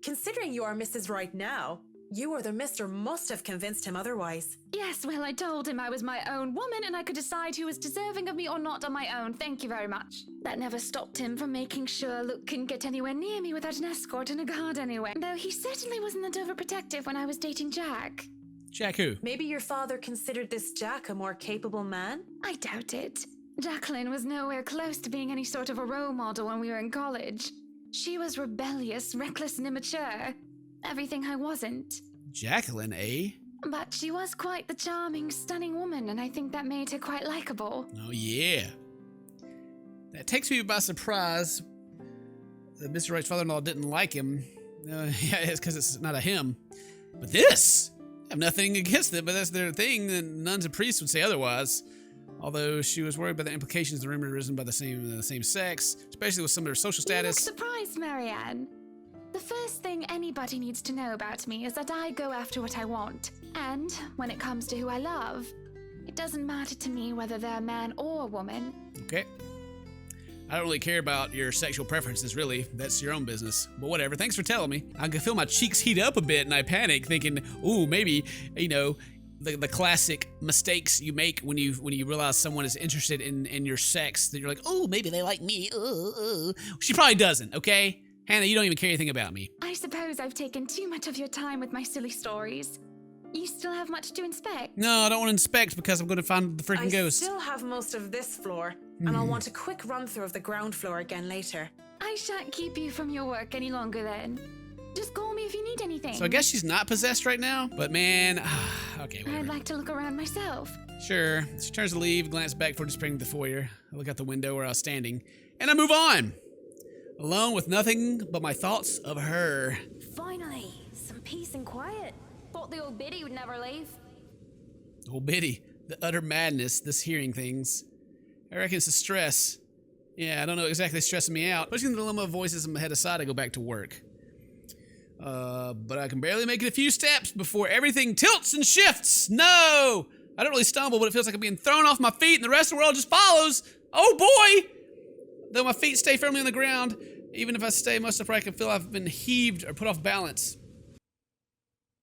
Considering you are Mrs. Wright now, You or the mister must have convinced him otherwise. Yes, well, I told him I was my own woman and I could decide who was deserving of me or not on my own. Thank you very much. That never stopped him from making sure Luke couldn't get anywhere near me without an escort and a guard anyway. Though he certainly wasn't that overprotective when I was dating Jack. Jack who? Maybe your father considered this Jack a more capable man? I doubt it. Jacqueline was nowhere close to being any sort of a role model when we were in college. She was rebellious, reckless, and immature. Everything I wasn't. Jacqueline, eh? But she was quite the charming, stunning woman, and I think that made her quite likable. Oh, yeah. That takes me by surprise that Mr. Wright's father-in-law didn't like him. Yeah, it's because it's not a him. But this! I have nothing against it, but that's their thing. The nuns and priests would say otherwise. Although she was worried about the implications of the rumor risen by the same sex, especially with some of their social status. You look surprised, Marianne. The first thing anybody needs to know about me is that I go after what I want. And when it comes to who I love, it doesn't matter to me whether they're a man or a woman. Okay. I don't really care about your sexual preferences, really. That's your own business. But whatever, thanks for telling me. I can feel my cheeks heat up a bit and I panic, thinking, ooh, maybe, you know, the classic mistakes you make when you realize someone is interested in your sex, that you're like, oh, maybe they like me. She probably doesn't, okay? Hannah, you don't even care anything about me. I suppose I've taken too much of your time with my silly stories. You still have much to inspect? No, I don't want to inspect because I'm going to find the freaking ghost. I still have most of this floor, and I'll want a quick run through of the ground floor again later. I shan't keep you from your work any longer then. Just call me if you need anything. So I guess she's not possessed right now, but man, okay, whatever. I'd like to look around myself. Sure. She turns to leave, glance back before springing to the foyer. I look out the window where I was standing, and I move on. Alone with nothing but my thoughts of her. Finally, some peace and quiet. Thought the old biddy would never leave. Old biddy, the utter madness, this hearing things. I reckon it's the stress. Yeah, I don't know exactly stressing me out. Pushing the dilemma of voices in my head aside, I go back to work. But I can barely make it a few steps before everything tilts and shifts. No! I don't really stumble, but it feels like I'm being thrown off my feet and the rest of the world just follows. Oh boy! Though my feet stay firmly on the ground, even if I stay most upright, I can feel I've been heaved or put off balance.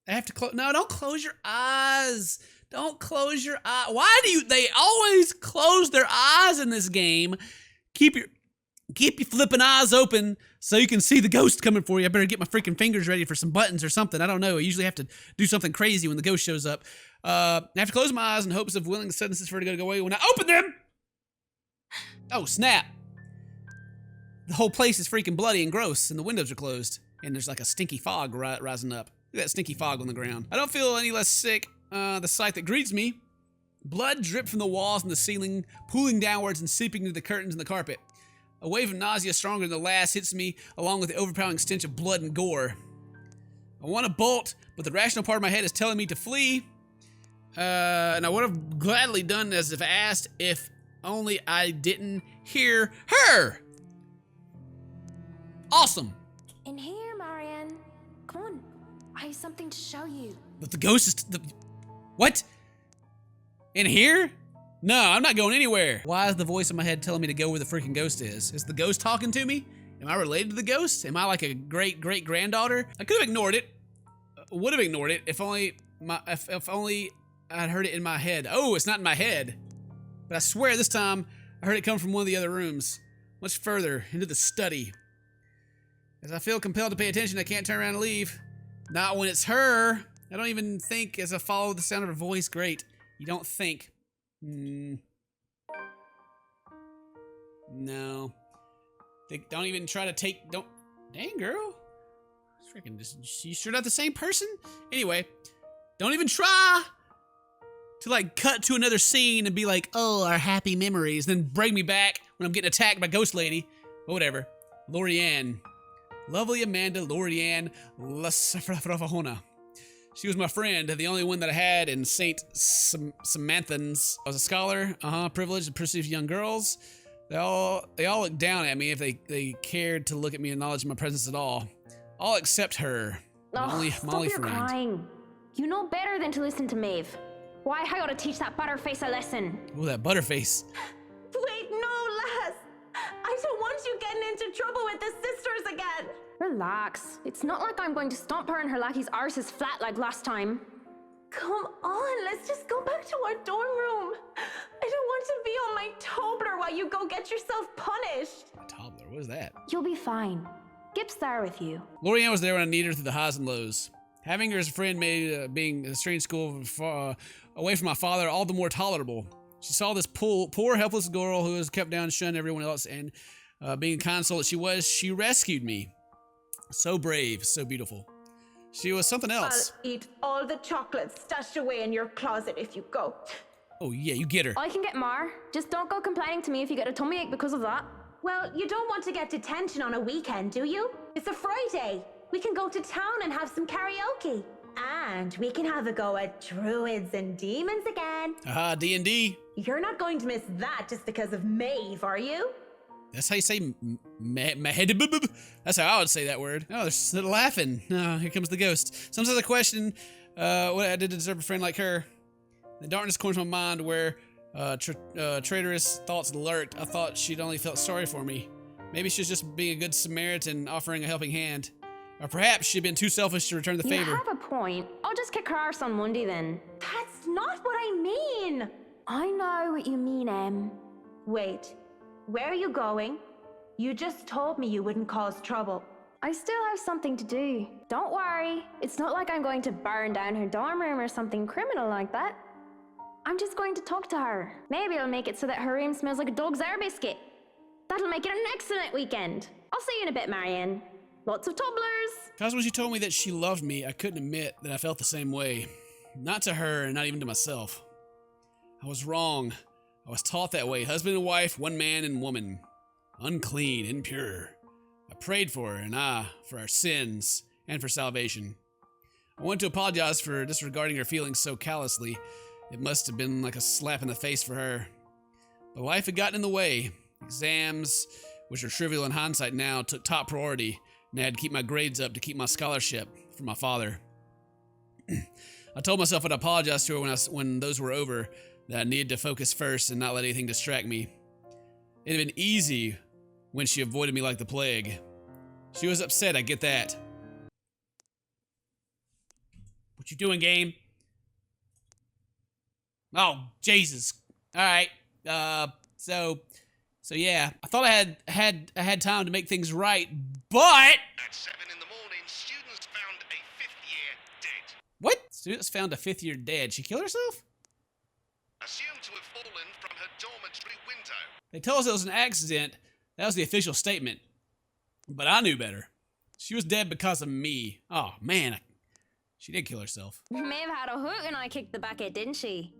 I have to close. No, don't close your eyes. Don't close your eyes. Why do they always close their eyes in this game? Keep your flipping eyes open so you can see the ghost coming for you. I better get my freaking fingers ready for some buttons or something. I don't know. I usually have to do something crazy when the ghost shows up. I have to close my eyes in hopes of willing sentences for it to go away. When I open them, oh snap! The whole place is freaking bloody and gross, and the windows are closed, and there's like a stinky fog rising up. Look at that stinky fog on the ground. I don't feel any less sick. The sight that greets me. Blood dripped from the walls and the ceiling, pooling downwards and seeping into the curtains and the carpet. A wave of nausea stronger than the last hits me, along with the overpowering stench of blood and gore. I want to bolt, but the rational part of my head is telling me to flee. And I would have gladly done as if asked, if only I didn't hear her. Awesome. In here, Marianne. Come on. I have something to show you. But the ghost is... What? In here? No, I'm not going anywhere. Why is the voice in my head telling me to go where the freaking ghost is? Is the ghost talking to me? Am I related to the ghost? Am I like a great-great-granddaughter? I could have ignored it. Would have ignored it if only I'd heard it in my head. Oh, it's not in my head. But I swear this time I heard it come from one of the other rooms. Much further into the study. As I feel compelled to pay attention, I can't turn around and leave. Not when it's her. I don't even think as I follow the sound of her voice. Great. You don't think. No. Don't even try to take... Don't... Dang, girl. Freaking... You sure not the same person? Anyway. Don't even try to, like, cut to another scene and be like, oh, our happy memories. Then bring me back when I'm getting attacked by Ghost Lady. But whatever. Lorianne. Lovely Amanda Lorianne Lasafrafrafahona. She was my friend, the only one that I had in St. Samanthan's. I was a scholar, privileged and perceived young girls. They all looked down at me if they cared to look at me and acknowledge my presence at all. All except her. My only stop your friend. crying. You know better than to listen to Maeve. Why I gotta teach that butterface a lesson? Oh, that butterface. Wait, no, lass. I don't want you getting into trouble with the sisters again. Relax. It's not like I'm going to stomp her and her lackey's arses flat like last time. Come on, let's just go back to our dorm room. I don't want to be on my Tobler while you go get yourself punished. My toddler, what is that? You'll be fine. Gip's there with you. Lorianne was there when I needed her through the highs and lows. Having her as a friend made being a strange school far away from my father all the more tolerable. She saw this poor, helpless girl who was kept down and shunned everyone else, and being kind soul that she was, she rescued me. So brave, so beautiful. She was something else. I'll eat all the chocolates stashed away in your closet if you go. Oh yeah, you get her. I can get more. Just don't go complaining to me if you get a tummy ache because of that. Well, you don't want to get detention on a weekend, do you? It's a Friday. We can go to town and have some karaoke. And we can have a go at druids and demons again. Aha, D&D. You're not going to miss that just because of Maeve, are you? That's how you say That's how I would say that word. Oh, they're laughing. Oh, here comes the ghost. Sometimes I question what I did to deserve a friend like her. The darkness corners my mind where traitorous thoughts lurked. I thought she'd only felt sorry for me. Maybe she was just being a good Samaritan offering a helping hand. Or perhaps she'd been too selfish to return the favor. You have a point. I'll just kick her arse on Monday then. That's not what I mean. I know what you mean, Em. Wait, where are you going? You just told me you wouldn't cause trouble. I still have something to do. Don't worry. It's not like I'm going to burn down her dorm room or something criminal like that. I'm just going to talk to her. Maybe I'll make it so that her room smells like a dog's air biscuit. That'll make it an excellent weekend. I'll see you in a bit, Marianne. Lots of tumblers. Because when she told me that she loved me, I couldn't admit that I felt the same way. Not to her and not even to myself. I was wrong. I was taught that way. Husband and wife, one man and woman. Unclean, impure. I prayed for her and for our sins and for salvation. I wanted to apologize for disregarding her feelings so callously. It must have been like a slap in the face for her. But life had gotten in the way. Exams, which are trivial in hindsight now, took top priority. And I had to keep my grades up to keep my scholarship for my father. I told myself I'd apologize to her when those were over, that I needed to focus first and not let anything distract me. It had been easy when she avoided me like the plague. She was upset, I get that. What you doing, game? Oh, Jesus. Alright. So yeah, I thought I had time to make things right, but At 7 in the morning, students found a 5th-year dead. What? Students found a 5th year dead. She killed herself? Assumed to have fallen from her dormitory window. They told us it was an accident. That was the official statement. But I knew better. She was dead because of me. Oh man, she did kill herself. Maeve had a hook and I kicked the bucket, didn't she?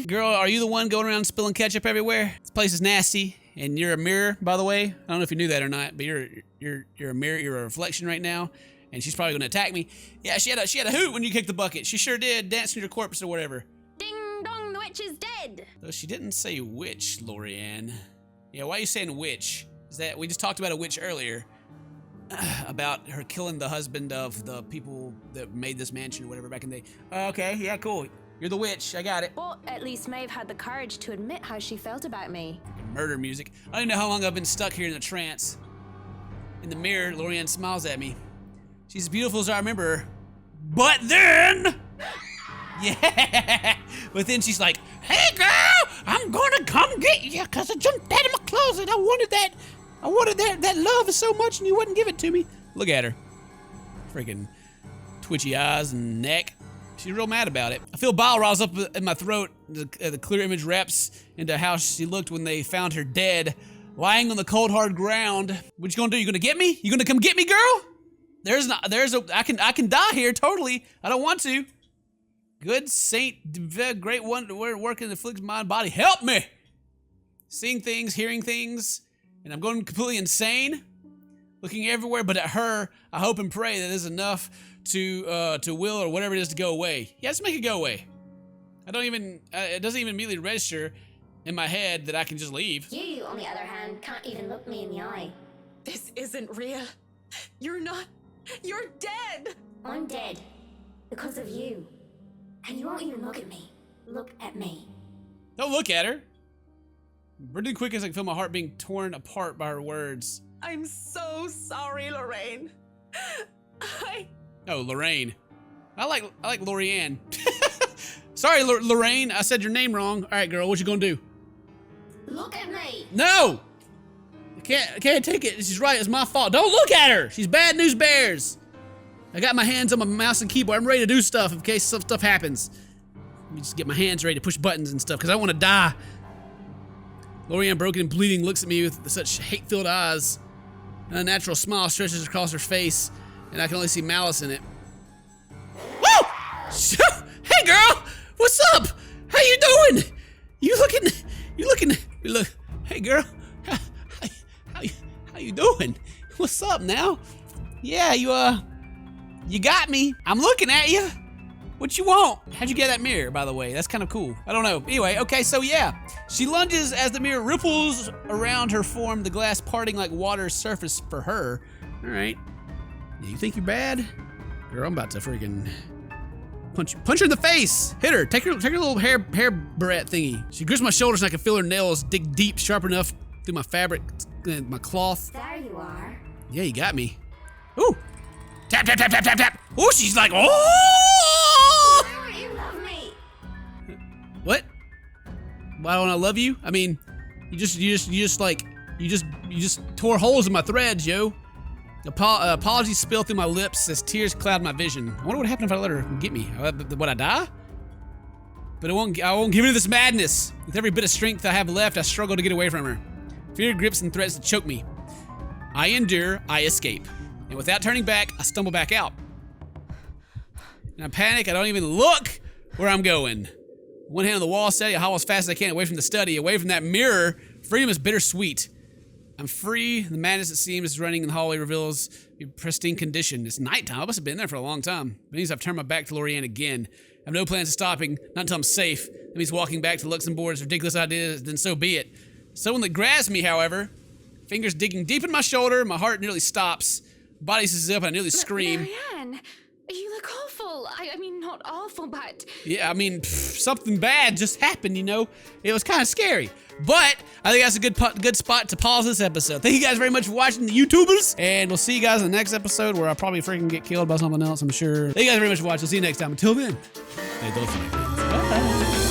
Girl, are you the one going around spilling ketchup everywhere? This place is nasty, and you're a mirror, by the way. I don't know if you knew that or not, but you're a mirror. You're a reflection right now, and she's probably gonna attack me. Yeah, she had a hoot when you kicked the bucket. She sure did, dancing your corpse or whatever. Ding dong, the witch is dead. Though she didn't say witch, Lorianne. Yeah, why are you saying witch? Is that we just talked about a witch earlier? About her killing the husband of the people that made this mansion or whatever back in the day. Okay, yeah, cool. You're the witch, I got it. But at least Maeve had the courage to admit how she felt about me. Murder music. I don't even know how long I've been stuck here in a trance. In the mirror, Lorianne smiles at me. She's as beautiful as I remember her. But then... yeah! But then she's like, hey girl, I'm gonna come get you because I jumped out of my closet. I wanted that love so much and you wouldn't give it to me. Look at her. Freaking twitchy eyes and neck. She's real mad about it. I feel bile rise up in my throat. The clear image wraps into how she looked when they found her dead, lying on the cold hard ground. What you gonna do? You gonna get me? You gonna come get me, girl? I can die here totally. I don't want to. Good saint, great one, working the afflicts mind, body. Help me! Seeing things, hearing things, and I'm going completely insane. Looking everywhere but at her. I hope and pray that is enough to will or whatever it is to go away. Yeah, just make it go away. I don't even, it doesn't even immediately register in my head that I can just leave. You, on the other hand, can't even look me in the eye. This isn't real. You're not. You're dead. I'm dead. Because of you. And you won't even look at me. Look at me. Don't look at her. Really quick as I can feel my heart being torn apart by her words. I'm so sorry, Lorraine. Oh, Lorraine. I like Lorianne. Sorry, Lorraine. I said your name wrong. All right, girl. What you gonna do? Look at me. No. I can't take it. She's right. It's my fault. Don't look at her. She's bad news bears. I got my hands on my mouse and keyboard. I'm ready to do stuff in case some stuff happens. Let me just get my hands ready to push buttons and stuff because I want to die. Lorianne, broken and bleeding, looks at me with such hate-filled eyes. An unnatural smile stretches across her face, and I can only see malice in it. Woo! Hey, girl! What's up? How you doing? You looking, look. Hey, girl. How you doing? What's up now? Yeah, you got me. I'm looking at you. What you want? How'd you get that mirror, by the way? That's kind of cool. I don't know. Anyway, okay, so yeah. She lunges as the mirror ripples around her form, the glass parting like water's surface for her. All right. You think you're bad? Girl, I'm about to freaking punch her in the face. Hit her. Take her little hair barrette thingy. She grips my shoulders and I can feel her nails dig deep, sharp enough through my fabric, my cloth. There you are. Yeah, you got me. Ooh. Tap, tap, tap, tap, tap, tap. Ooh, she's like, oh! Why don't you love me? What? Why don't I love you? I mean, you just tore holes in my threads, yo. Apologies spill through my lips as tears cloud my vision. I wonder what happened if I let her get me. Would I die? But I won't give in to this madness. With every bit of strength I have left, I struggle to get away from her. Fear grips and threats to choke me. I endure, I escape. And without turning back, I stumble back out. In a panic, I don't even look where I'm going. One hand on the wall, steady, I haul as fast as I can away from the study, away from that mirror. Freedom is bittersweet. I'm free. The madness, it seems, is running in the hallway reveals a pristine condition. It's nighttime. I must have been there for a long time. It means I've turned my back to Lorianne again. I have no plans of stopping, not until I'm safe. That means walking back to Luxembourg's ridiculous ideas, then so be it. Someone that grabs me, however, fingers digging deep in my shoulder, my heart nearly stops. Body seizes up and I nearly scream. Marianne, you look awful. I mean, not awful, but... Yeah, I mean, something bad just happened, you know? It was kind of scary. But I think that's a good spot to pause this episode. Thank you guys very much for watching, the YouTubers. And we'll see you guys in the next episode where I'll probably freaking get killed by something else, I'm sure. Thank you guys very much for watching. See you next time. Until then, stay dolphin. Bye.